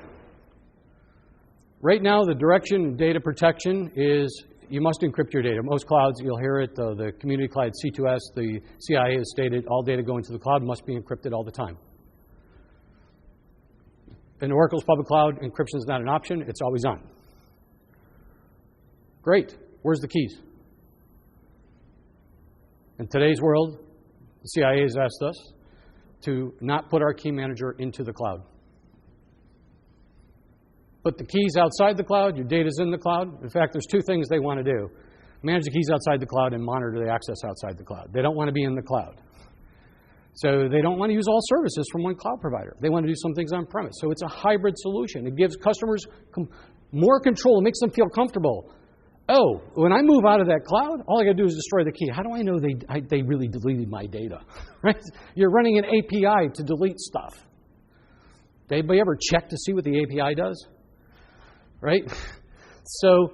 Right now, the direction in data protection is you must encrypt your data. Most clouds, you'll hear it, the community cloud C2S, the CIA has stated all data going to the cloud must be encrypted all the time. In Oracle's public cloud, encryption is not an option, it's always on. Great, where's the keys? In today's world, the CIA has asked us to not put our key manager into the cloud. put the keys outside the cloud, your data's in the cloud. In fact, there's two things they want to do. Manage the keys outside the cloud and monitor the access outside the cloud. They don't want to be in the cloud. So they don't want to use all services from one cloud provider. They want to do some things on premise. So it's a hybrid solution. It gives customers more control. It makes them feel comfortable. Oh, when I move out of that cloud, all I got to do is destroy the key. How do I know they really deleted my data? Right? You're running an API to delete stuff. Did anybody ever check to see what the API does? Right? So,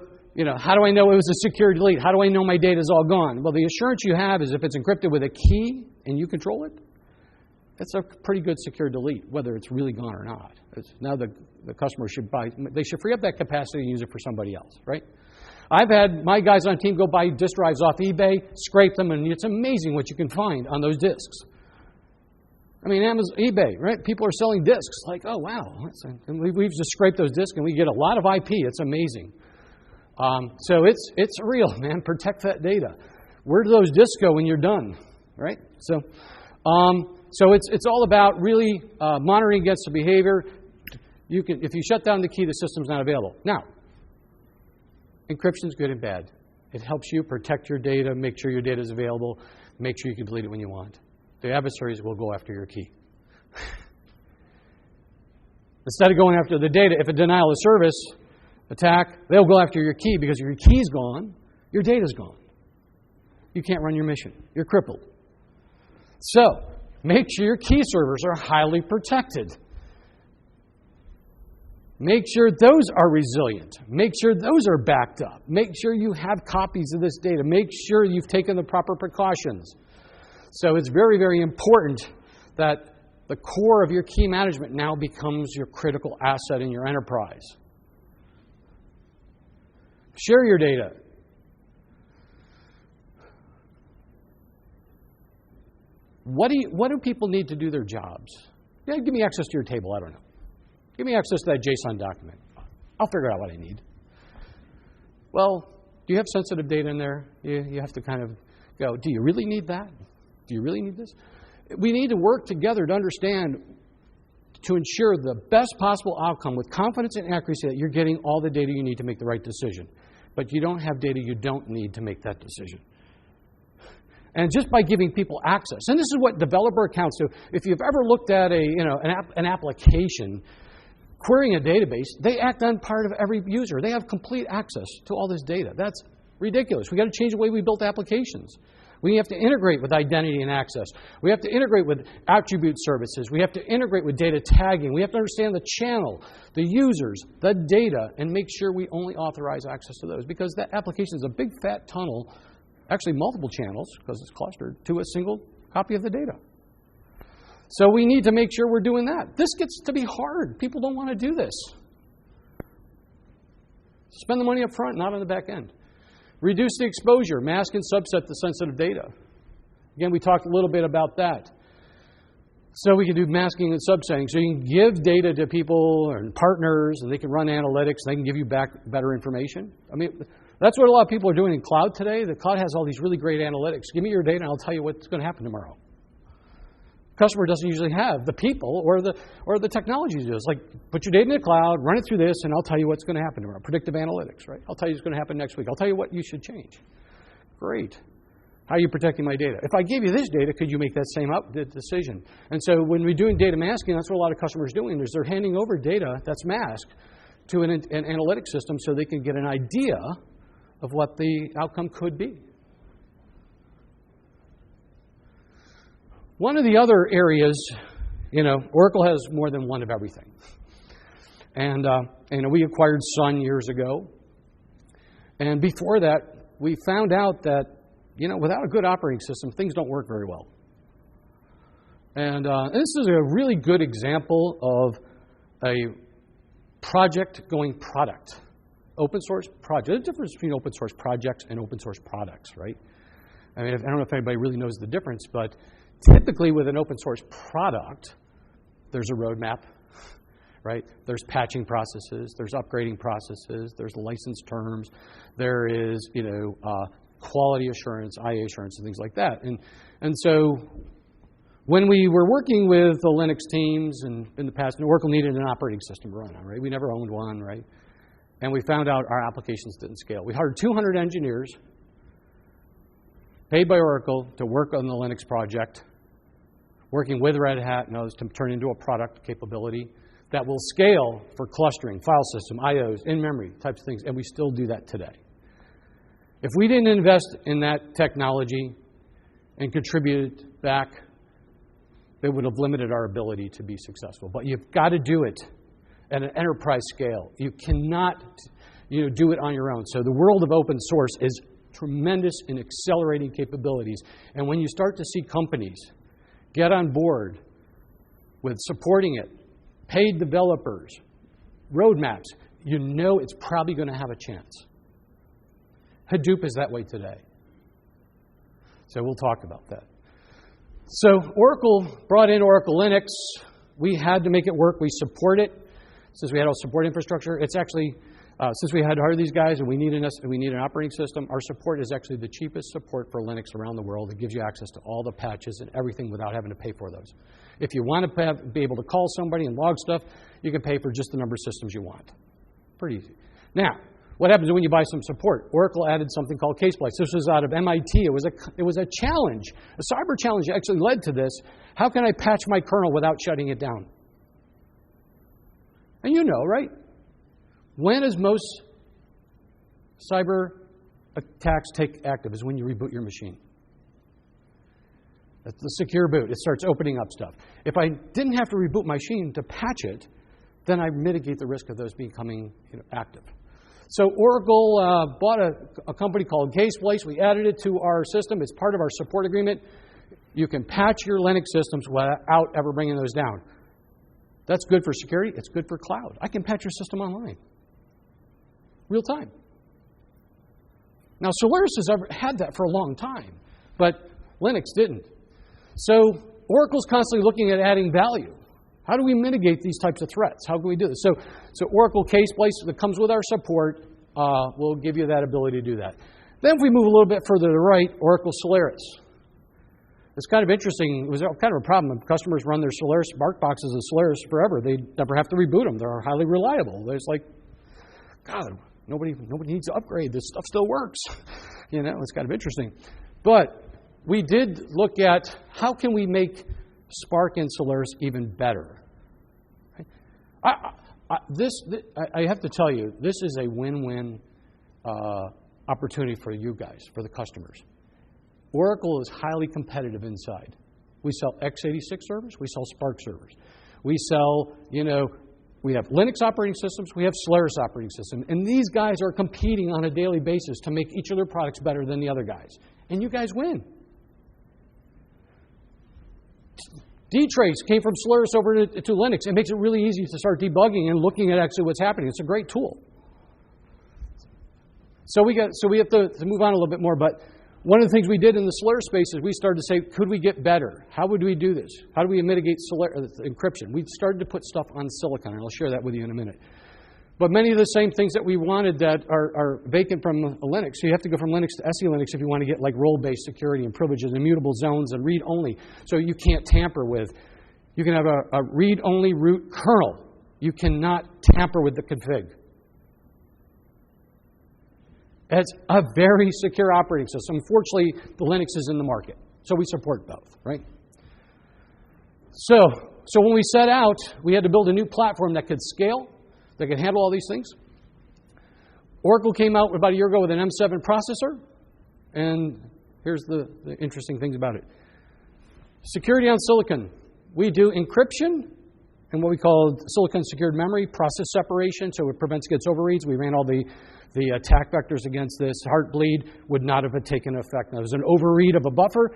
how do I know it was a secure delete? How do I know my data is all gone? Well, the assurance you have is if it's encrypted with a key and you control it, it's a pretty good secure delete, whether it's really gone or not. Now the customer should free up that capacity and use it for somebody else, right? I've had my guys on team go buy disk drives off eBay, scrape them, and it's amazing what you can find on those disks. I mean, Amazon, eBay, right? People are selling disks. Like, oh, wow. And we've just scraped those disks, and we get a lot of IP. It's amazing. So it's real, man. Protect that data. Where do those disks go when you're done, right? So it's all about really monitoring against the behavior. If you shut down the key, the system's not available. Now, encryption is good and bad. It helps you protect your data, make sure your data is available, make sure you can delete it when you want. The adversaries will go after your key. Instead of going after the data, if a denial of service attack, they'll go after your key because your key's gone, your data's gone. You can't run your mission. You're crippled. So, make sure your key servers are highly protected. Make sure those are resilient. Make sure those are backed up. Make sure you have copies of this data. Make sure you've taken the proper precautions. So it's very, very important that the core of your key management now becomes your critical asset in your enterprise. Share your data. What do people need to do their jobs? Yeah, give me access to your table. I don't know. Give me access to that JSON document. I'll figure out what I need. Well, do you have sensitive data in there? You have to kind of go, do you really need that? Do you really need this? We need to work together to understand, to ensure the best possible outcome with confidence and accuracy that you're getting all the data you need to make the right decision. But you don't have data you don't need to make that decision. And just by giving people access, and this is what developer accounts do. If you've ever looked at an application, querying a database, they act on part of every user. They have complete access to all this data. That's ridiculous. We've got to change the way we build applications. We have to integrate with identity and access. We have to integrate with attribute services. We have to integrate with data tagging. We have to understand the channel, the users, the data, and make sure we only authorize access to those. Because that application is a big fat tunnel, actually multiple channels, because it's clustered, to a single copy of the data. So we need to make sure we're doing that. This gets to be hard. People don't want to do this. Spend the money up front, not on the back end. Reduce the exposure, mask and subset the sensitive data. Again, we talked a little bit about that. So we can do masking and subsetting. So you can give data to people and partners, and they can run analytics, and they can give you back better information. I mean, that's what a lot of people are doing in cloud today. The cloud has all these really great analytics. Give me your data, and I'll tell you what's going to happen tomorrow. Customer doesn't usually have the people or the technology to do this. Like, put your data in the cloud, run it through this, and I'll tell you what's going to happen tomorrow. Predictive analytics, right? I'll tell you what's going to happen next week. I'll tell you what you should change. Great. How are you protecting my data? If I gave you this data, could you make that same decision? And so when we're doing data masking, that's what a lot of customers are doing, is they're handing over data that's masked to an analytic system so they can get an idea of what the outcome could be. One of the other areas, Oracle has more than one of everything. And we acquired Sun years ago. And before that, we found out that, without a good operating system, things don't work very well. And this is a really good example of a project going product. Open source project. There's a difference between open source projects and open source products, right? I mean, I don't know if anybody really knows the difference, but typically with an open source product, there's a roadmap, right? There's patching processes, there's upgrading processes, there's license terms, there is, quality assurance, IA assurance, and things like that. And so When we were working with the Linux teams and in the past, Oracle needed an operating system to run on, right? We never owned one, right? And we found out our applications didn't scale. We hired 200 engineers paid by Oracle to work on the Linux project, working with Red Hat and others to turn into a product capability that will scale for clustering, file system, IOs, in-memory types of things, and we still do that today. If we didn't invest in that technology and contribute it back, it would have limited our ability to be successful. But you've got to do it at an enterprise scale. You cannot do it on your own. So the world of open source is tremendous in accelerating capabilities. And when you start to see companies get on board with supporting it, paid developers, roadmaps, you know it's probably going to have a chance. Hadoop is that way today. So we'll talk about that. So Oracle brought in Oracle Linux. We had to make it work. We support it. Since we had all support infrastructure, it's actually, since we had to hire these guys and we need an operating system, our support is actually the cheapest support for Linux around the world. It gives you access to all the patches and everything without having to pay for those. If you want to be able to call somebody and log stuff, you can pay for just the number of systems you want. Pretty easy. Now, what happens when you buy some support? Oracle added something called CasePlace. This was out of MIT. It was a challenge. A cyber challenge actually led to this. How can I patch my kernel without shutting it down? And you know, right? When is most cyber attacks take active? Is when you reboot your machine. That's the secure boot. It starts opening up stuff. If I didn't have to reboot my machine to patch it, then I mitigate the risk of those becoming active. So Oracle bought a company called CasePlace. We added it to our system. It's part of our support agreement. You can patch your Linux systems without ever bringing those down. That's good for security. It's good for cloud. I can patch your system online, real time. Now, Solaris has had that for a long time, but Linux didn't. So Oracle's constantly looking at adding value. How do we mitigate these types of threats? How can we do this? So Oracle CasePlace that comes with our support will give you that ability to do that. Then if we move a little bit further to the right, Oracle Solaris. It's kind of interesting. It was kind of a problem. Customers run their Solaris BarkBoxes of Solaris forever. They never have to reboot them. They're highly reliable. There's like, God, nobody needs to upgrade. This stuff still works. It's kind of interesting. But we did look at how can we make Spark and Solaris even better. I have to tell you, this is a win-win opportunity for you guys, for the customers. Oracle is highly competitive inside. We sell x86 servers. We sell Spark servers. We sell, we have Linux operating systems. We have Solaris operating systems. And these guys are competing on a daily basis to make each of their products better than the other guys. And you guys win. dtrace came from Solaris over to Linux. It makes it really easy to start debugging and looking at actually what's happening. It's a great tool. So we have to move on a little bit more. But one of the things we did in the Solaris space is we started to say, could we get better? How would we do this? How do we mitigate encryption? We started to put stuff on silicon, and I'll share that with you in a minute. But many of the same things that we wanted that are vacant from Linux. So you have to go from Linux to SE Linux if you want to get like role-based security and privileges, immutable zones, and read-only. So you can't tamper with. You can have a read-only root kernel. You cannot tamper with the config. It's a very secure operating system. Unfortunately, the Linux is in the market. So we support both, right? So when we set out, we had to build a new platform that could scale, that could handle all these things. Oracle came out about a year ago with an M7 processor. And here's the interesting things about it. Security on silicon. We do encryption and what we call silicon secured memory, process separation, so it prevents against overreads. We ran all the attack vectors against this. Heartbleed would not have taken effect. Now, there's an overread of a buffer.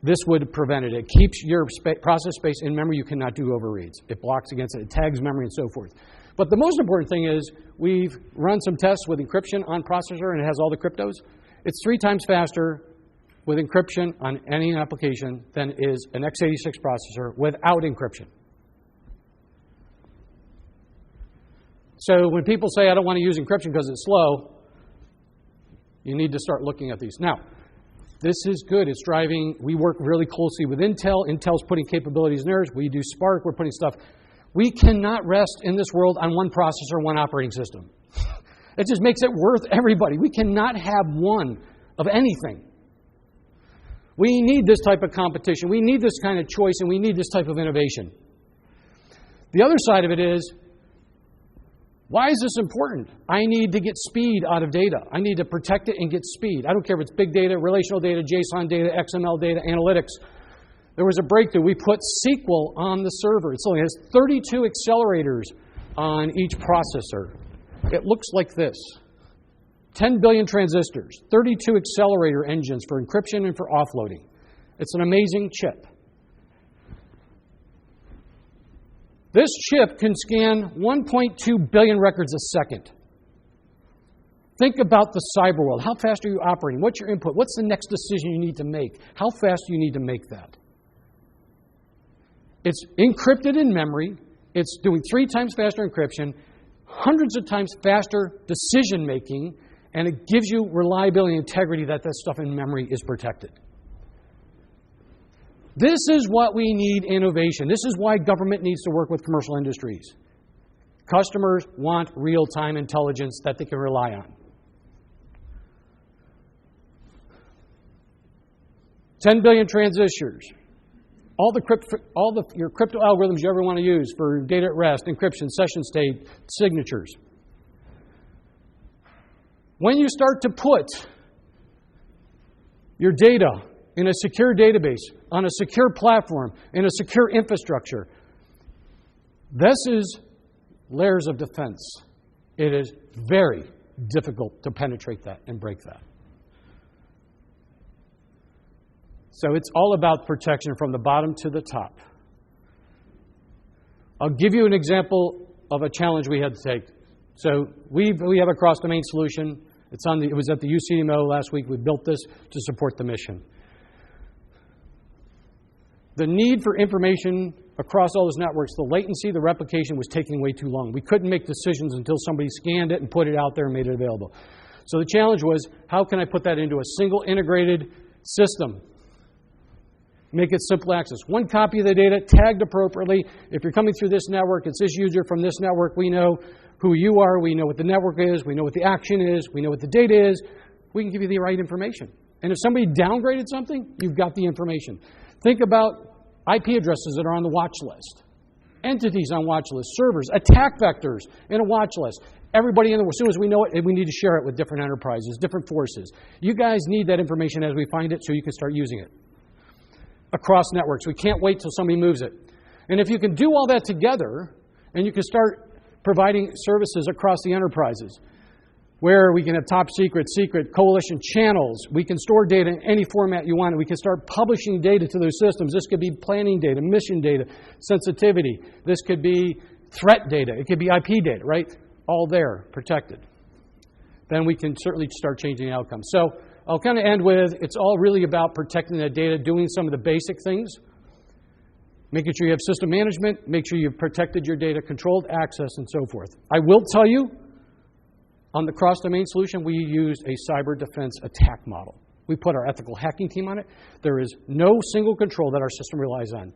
This would prevent it. It keeps your process space in memory. You cannot do overreads. It blocks against it. It tags memory and so forth. But the most important thing is we've run some tests with encryption on processor, and it has all the cryptos. It's 3 times faster with encryption on any application than is an x86 processor without encryption. So when people say, I don't want to use encryption because it's slow, you need to start looking at these. Now, This is good. It's driving. We work really closely with Intel. Intel's putting capabilities in theirs. We do Spark. We're putting stuff. We cannot rest in this world on one processor, one operating system. It just makes it worth everybody. We cannot have one of anything. We need this type of competition. We need this kind of choice, and we need this type of innovation. The other side of it is, why is this important? I need to get speed out of data. I need to protect it and get speed. I don't care if it's big data, relational data, JSON data, XML data, analytics. There was a breakthrough. We put SQL on the server. It only has 32 accelerators on each processor. It looks like this. 10 billion transistors, 32 accelerator engines for encryption and for offloading. It's an amazing chip. This chip can scan 1.2 billion records a second. Think about the cyber world. How fast are you operating? What's your input? What's the next decision you need to make? How fast do you need to make that? It's encrypted in memory. It's doing 3 times faster encryption, hundreds of times faster decision making, and it gives you reliability and integrity that stuff in memory is protected. This is what we need innovation. This is why government needs to work with commercial industries. Customers want real-time intelligence that they can rely on. 10 billion transistors. Your crypto algorithms you ever want to use for data at rest, encryption, session state, signatures. When you start to put your data in a secure database, on a secure platform, in a secure infrastructure, this is layers of defense. It is very difficult to penetrate that and break that. So it's all about protection from the bottom to the top. I'll give you an example of a challenge we had to take. So we have a cross-domain solution. It was at the UCMO last week. We built this to support the mission. The need for information across all those networks, the latency, the replication was taking way too long. We couldn't make decisions until somebody scanned it and put it out there and made it available. So the challenge was, how can I put that into a single integrated system? Make it simple access. One copy of the data, tagged appropriately. If you're coming through this network, it's this user from this network. We know who you are. We know what the network is. We know what the action is. We know what the data is. We can give you the right information. And if somebody downgraded something, you've got the information. Think about IP addresses that are on the watch list, entities on watch lists, servers, attack vectors in a watch list. Everybody in the world, as soon as we know it, we need to share it with different enterprises, different forces. You guys need that information as we find it so you can start using it across networks. We can't wait till somebody moves it. And if you can do all that together, and you can start providing services across the enterprises, where we can have top secret, coalition channels. We can store data in any format you want. We can start publishing data to those systems. This could be planning data, mission data, sensitivity. This could be threat data. It could be IP data, right? All there, protected. Then we can certainly start changing outcomes. So I'll kind of end with, it's all really about protecting that data, doing some of the basic things, making sure you have system management, make sure you've protected your data, controlled access, and so forth. I will tell you, on the cross-domain solution, we used a cyber defense attack model. We put our ethical hacking team on it. There is no single control that our system relies on.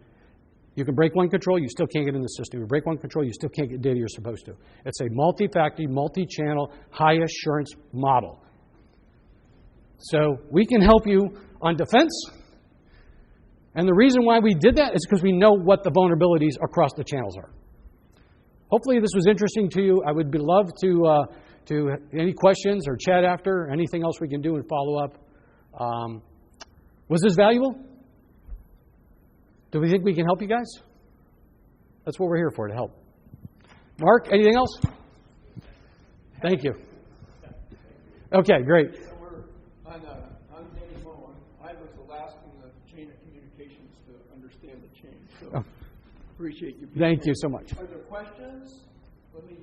You can break one control, you still can't get in the system. You break one control, you still can't get data you're supposed to. It's a multi-factor, multi-channel, high-assurance model. So we can help you on defense. And the reason why we did that is because we know what the vulnerabilities across the channels are. Hopefully this was interesting to you. I would love to any questions or chat after, anything else we can do and follow up. Was this valuable? Do we think we can help you guys? That's what we're here for, to help. Mark, anything else? Thank you. Okay, great. So we're on day one. I was the last in the chain of communications to understand the change. So appreciate you being Thank here. you so much. Are there questions? Let me,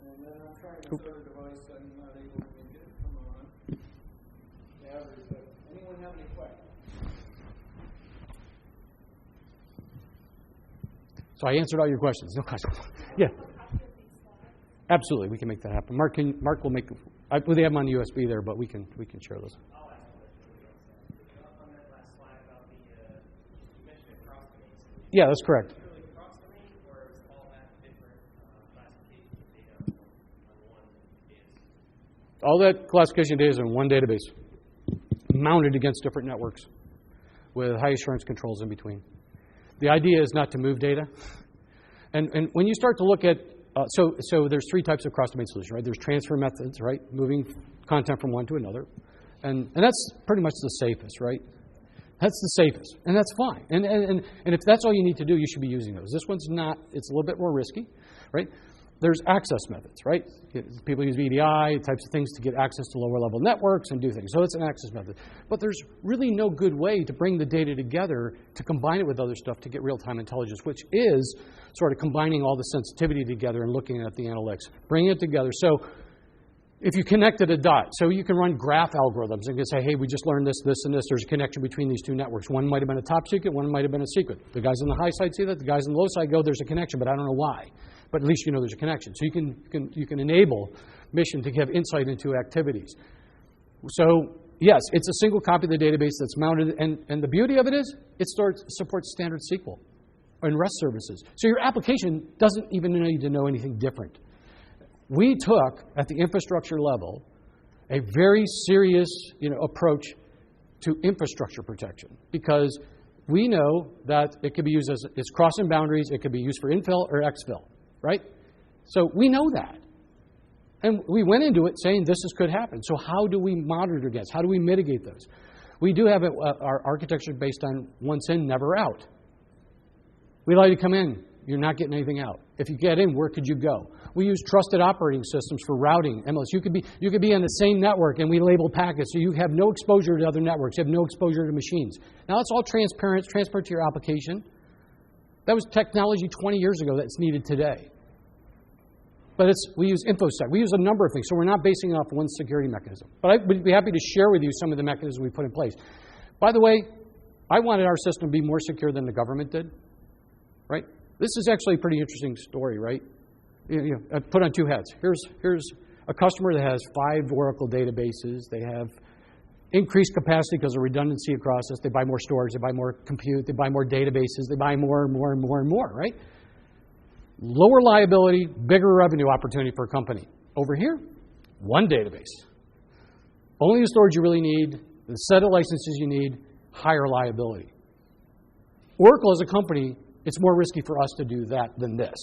and then I'm trying to start a device I'm not able to make it come on. But anyone have any questions? So I answered all your questions. No questions. Yeah. Absolutely, we can make that happen. Mark will make. They have them on USB there, but we can share those. Yeah, that's correct. Really cross-domain, or is all that different classification of data on one database? All that classification data is in one database, mounted against different networks with high assurance controls in between. The idea is not to move data. And when you start to look at, so there's three types of cross-domain solutions, right? There's transfer methods, right? Moving content from one to another. And that's pretty much the safest, right? That's the safest, and that's fine. And if that's all you need to do, you should be using those. This one's not, it's a little bit more risky, right? There's access methods, right? People use VDI, types of things to get access to lower level networks and do things. So it's an access method. But there's really no good way to bring the data together to combine it with other stuff to get real-time intelligence, which is sort of combining all the sensitivity together and looking at the analytics, bringing it together. So if you connected a dot, so you can run graph algorithms and can say, hey, we just learned this, this, and this. There's a connection between these two networks. One might have been a top secret, one might have been a secret. The guys on the high side see that, the guys on the low side go, there's a connection, but I don't know why. But at least you know there's a connection. So you can enable mission to give insight into activities. So yes, it's a single copy of the database that's mounted, and the beauty of it is it supports standard SQL and REST services. So your application doesn't even need to know anything different. We took, at the infrastructure level, a very serious approach to infrastructure protection, because we know that it could be used as it's crossing boundaries, it could be used for infill or exfil, right? So we know that. And we went into it saying this could happen. So how do we monitor against? How do we mitigate those? We do have our architecture based on once in, never out. We allow you to come in. You're not getting anything out. If you get in, where could you go? We use trusted operating systems for routing. MLS. You could be on the same network, and we label packets, so you have no exposure to other networks. You have no exposure to machines. Now it's all transparent. It's transparent to your application. That was technology 20 years ago that's needed today. But we use InfoSec. We use a number of things, so we're not basing it off one security mechanism. But I would be happy to share with you some of the mechanisms we put in place. By the way, I wanted our system to be more secure than the government did, right? This is actually a pretty interesting story, right? I put on two hats. Here's a customer that has 5 Oracle databases. They have increased capacity because of redundancy across this. They buy more storage. They buy more compute. They buy more databases. They buy more and more and more and more, right? Lower liability, bigger revenue opportunity for a company. Over here, one database. Only the storage you really need, the set of licenses you need, higher liability. Oracle as a company, it's more risky for us to do that than this.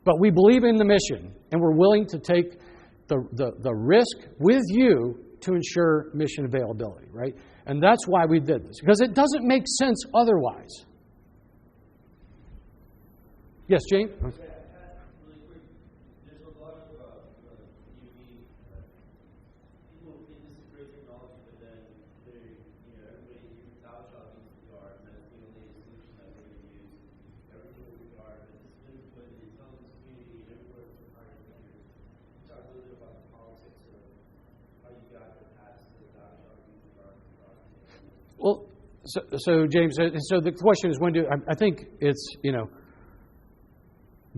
But we believe in the mission, and we're willing to take the risk with you to ensure mission availability, right? And that's why we did this, because it doesn't make sense otherwise. Yes, James? Yeah, really quick. There's a lot of UV people think this is great technology, but then everybody here TechTalk uses VR, and that's the only solution that we're going to use. Everything with VR, but this has been put in the intelligence community and everywhere from higher standards. Talk a little bit about the politics of how you got the past to the TechTalk using VR. Well, so James, so the question is I think it's,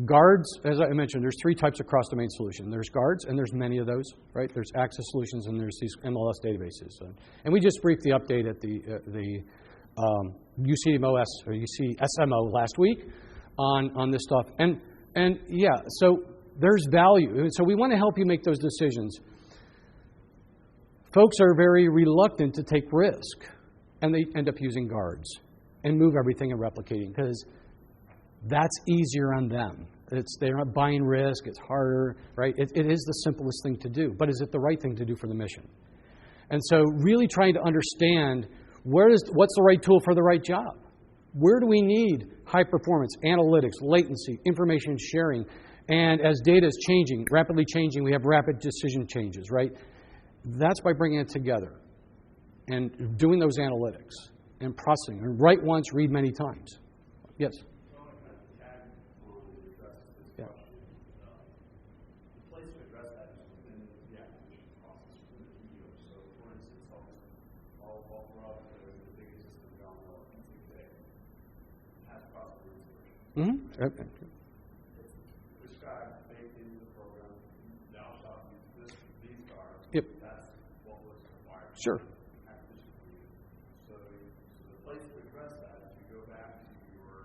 guards, as I mentioned, there's 3 types of cross-domain solution. There's guards, and there's many of those, right? There's access solutions, and there's these MLS databases. And we just briefed the update at the UCMOS or UCSMO last week on this stuff. And yeah, so there's value. So we want to help you make those decisions. Folks are very reluctant to take risk, and they end up using guards and move everything and replicating, because that's easier on them. They're not buying risk. It's harder, right? It is the simplest thing to do. But is it the right thing to do for the mission? And so really trying to understand what's the right tool for the right job? Where do we need high performance, analytics, latency, information sharing? And as data is changing, rapidly changing, we have rapid decision changes, right? That's by bringing it together and doing those analytics and processing. And write once, read many times. Yes? Mm-hmm. Okay. Prescribed, baked into the program. Now shall use these cards. Yep. That's what was required. Sure. So the place to address that is you go back to your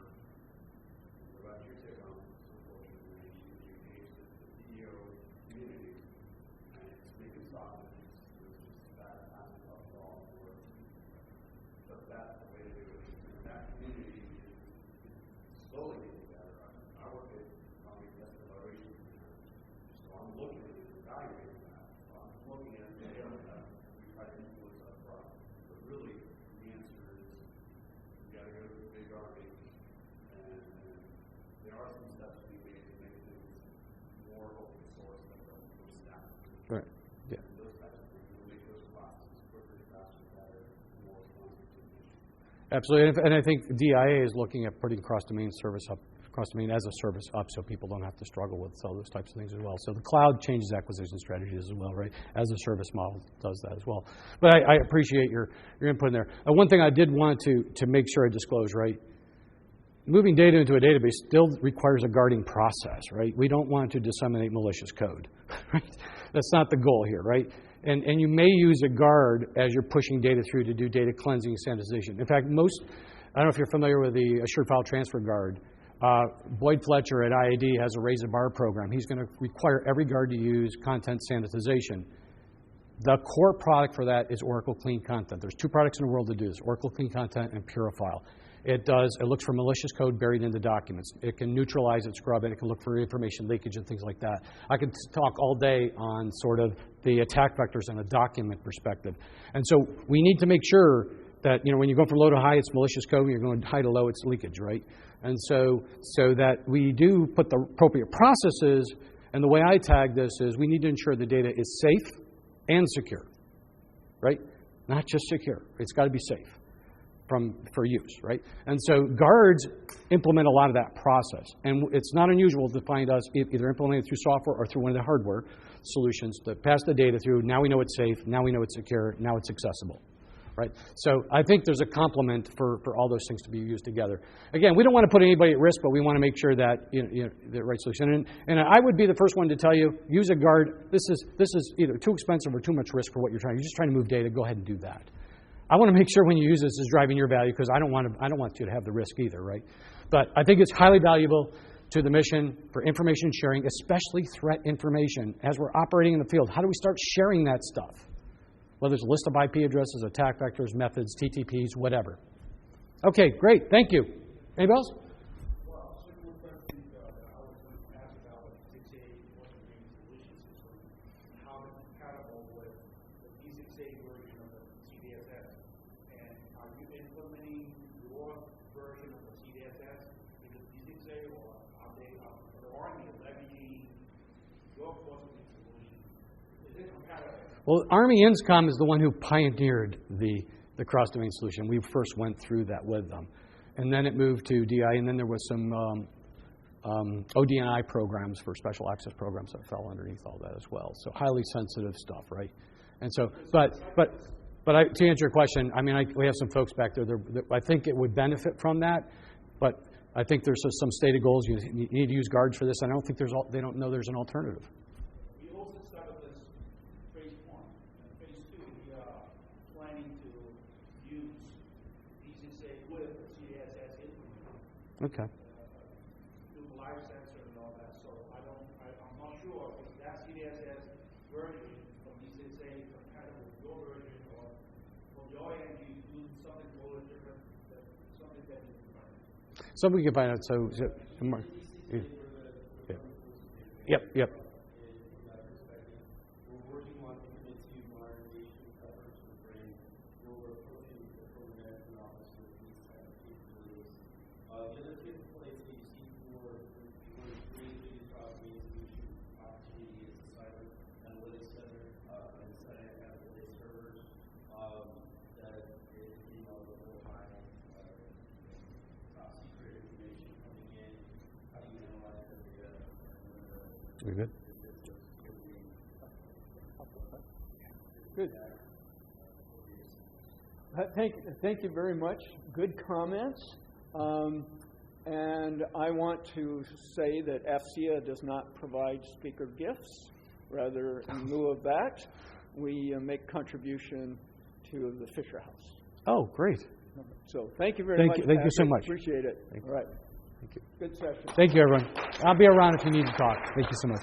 Absolutely, and I think DIA is looking at putting cross-domain service up, cross-domain as a service up, so people don't have to struggle with all those types of things as well. So the cloud changes acquisition strategies as well, right? As a service model does that as well. But I appreciate your input in there. One thing I did want to make sure I disclose, right? Moving data into a database still requires a guarding process, right? We don't want to disseminate malicious code, right? That's not the goal here, right? And you may use a guard as you're pushing data through to do data cleansing and sanitization. In fact, I don't know if you're familiar with the Assured File Transfer Guard. Boyd Fletcher at IAD has a Raise the Bar program. He's going to require every guard to use content sanitization. The core product for that is Oracle Clean Content. There's 2 products in the world that do this, Oracle Clean Content and Purifile. It looks for malicious code buried into documents. It can neutralize it, scrub it. It can look for information leakage and things like that. I could talk all day on sort of the attack vectors and a document perspective. And so we need to make sure that, when you go from low to high, it's malicious code. When you're going high to low, it's leakage, right? And so that we do put the appropriate processes, and the way I tag this is we need to ensure the data is safe and secure, right? Not just secure. It's got to be safe for use, right? And so guards implement a lot of that process. And it's not unusual to find us either implemented through software or through one of the hardware solutions that pass the data through. Now we know it's safe. Now we know it's secure. Now it's accessible, right? So I think there's a complement for all those things to be used together. Again, we don't want to put anybody at risk, but we want to make sure that the right solution. And I would be the first one to tell you, use a guard. This is either too expensive or too much risk for what you're trying. You're just trying to move data. Go ahead and do that. I want to make sure when you use this is driving your value, because I don't want you to have the risk either, right? But I think it's highly valuable to the mission for information sharing, especially threat information. As we're operating in the field, how do we start sharing that stuff? Whether it's a list of IP addresses, attack vectors, methods, TTPs, whatever. Okay, great. Thank you. Anybody else? Well, simple question that I was going to ask about the 6A Western Solution System, and how it's compatible with the V6A version of the CDSS. And are you implementing your version of the CDSS in the V6A, or are the Army leveraging your Western solution? Is it compatible? Well, Army INSCOM is the one who pioneered the cross-domain solution. We first went through that with them. And then it moved to DI, and then there was some ODNI programs for special access programs that fell underneath all that as well. So highly sensitive stuff, right? And so, to answer your question, I mean, we have some folks back there. I think it would benefit from that, but I think there's some stated goals. You need to use guards for this. I don't think they don't know there's an alternative. We also started this phase 1. And phase 2, we are planning to use V6A with the CDSS implemented. Okay. Do live sensor and all that. So I'm not sure if that CDSS version from V6A is compatible with your version, or from your end you do something totally different, something that you can find. Something we can find out. So Mark. Yep. We're working on implementing modernization efforts to bring global approaching the program management office with these type of capabilities. The other capabilities that you see for creating these cross-domain solution opportunity is the Cyber Analytics Center and the Cyber Analytics servers that is the whole high top secret information coming in. How do you analyze the data? We good? Good. Thank you very much. Good comments. And I want to say that Afcea does not provide speaker gifts. Rather, in lieu of that, we make contribution to the Fisher House. Oh, great. So thank you very much. Thank you so much. Appreciate it. Thank you. All right. Thank you. Good session. Thank you, everyone. I'll be around if you need to talk. Thank you so much.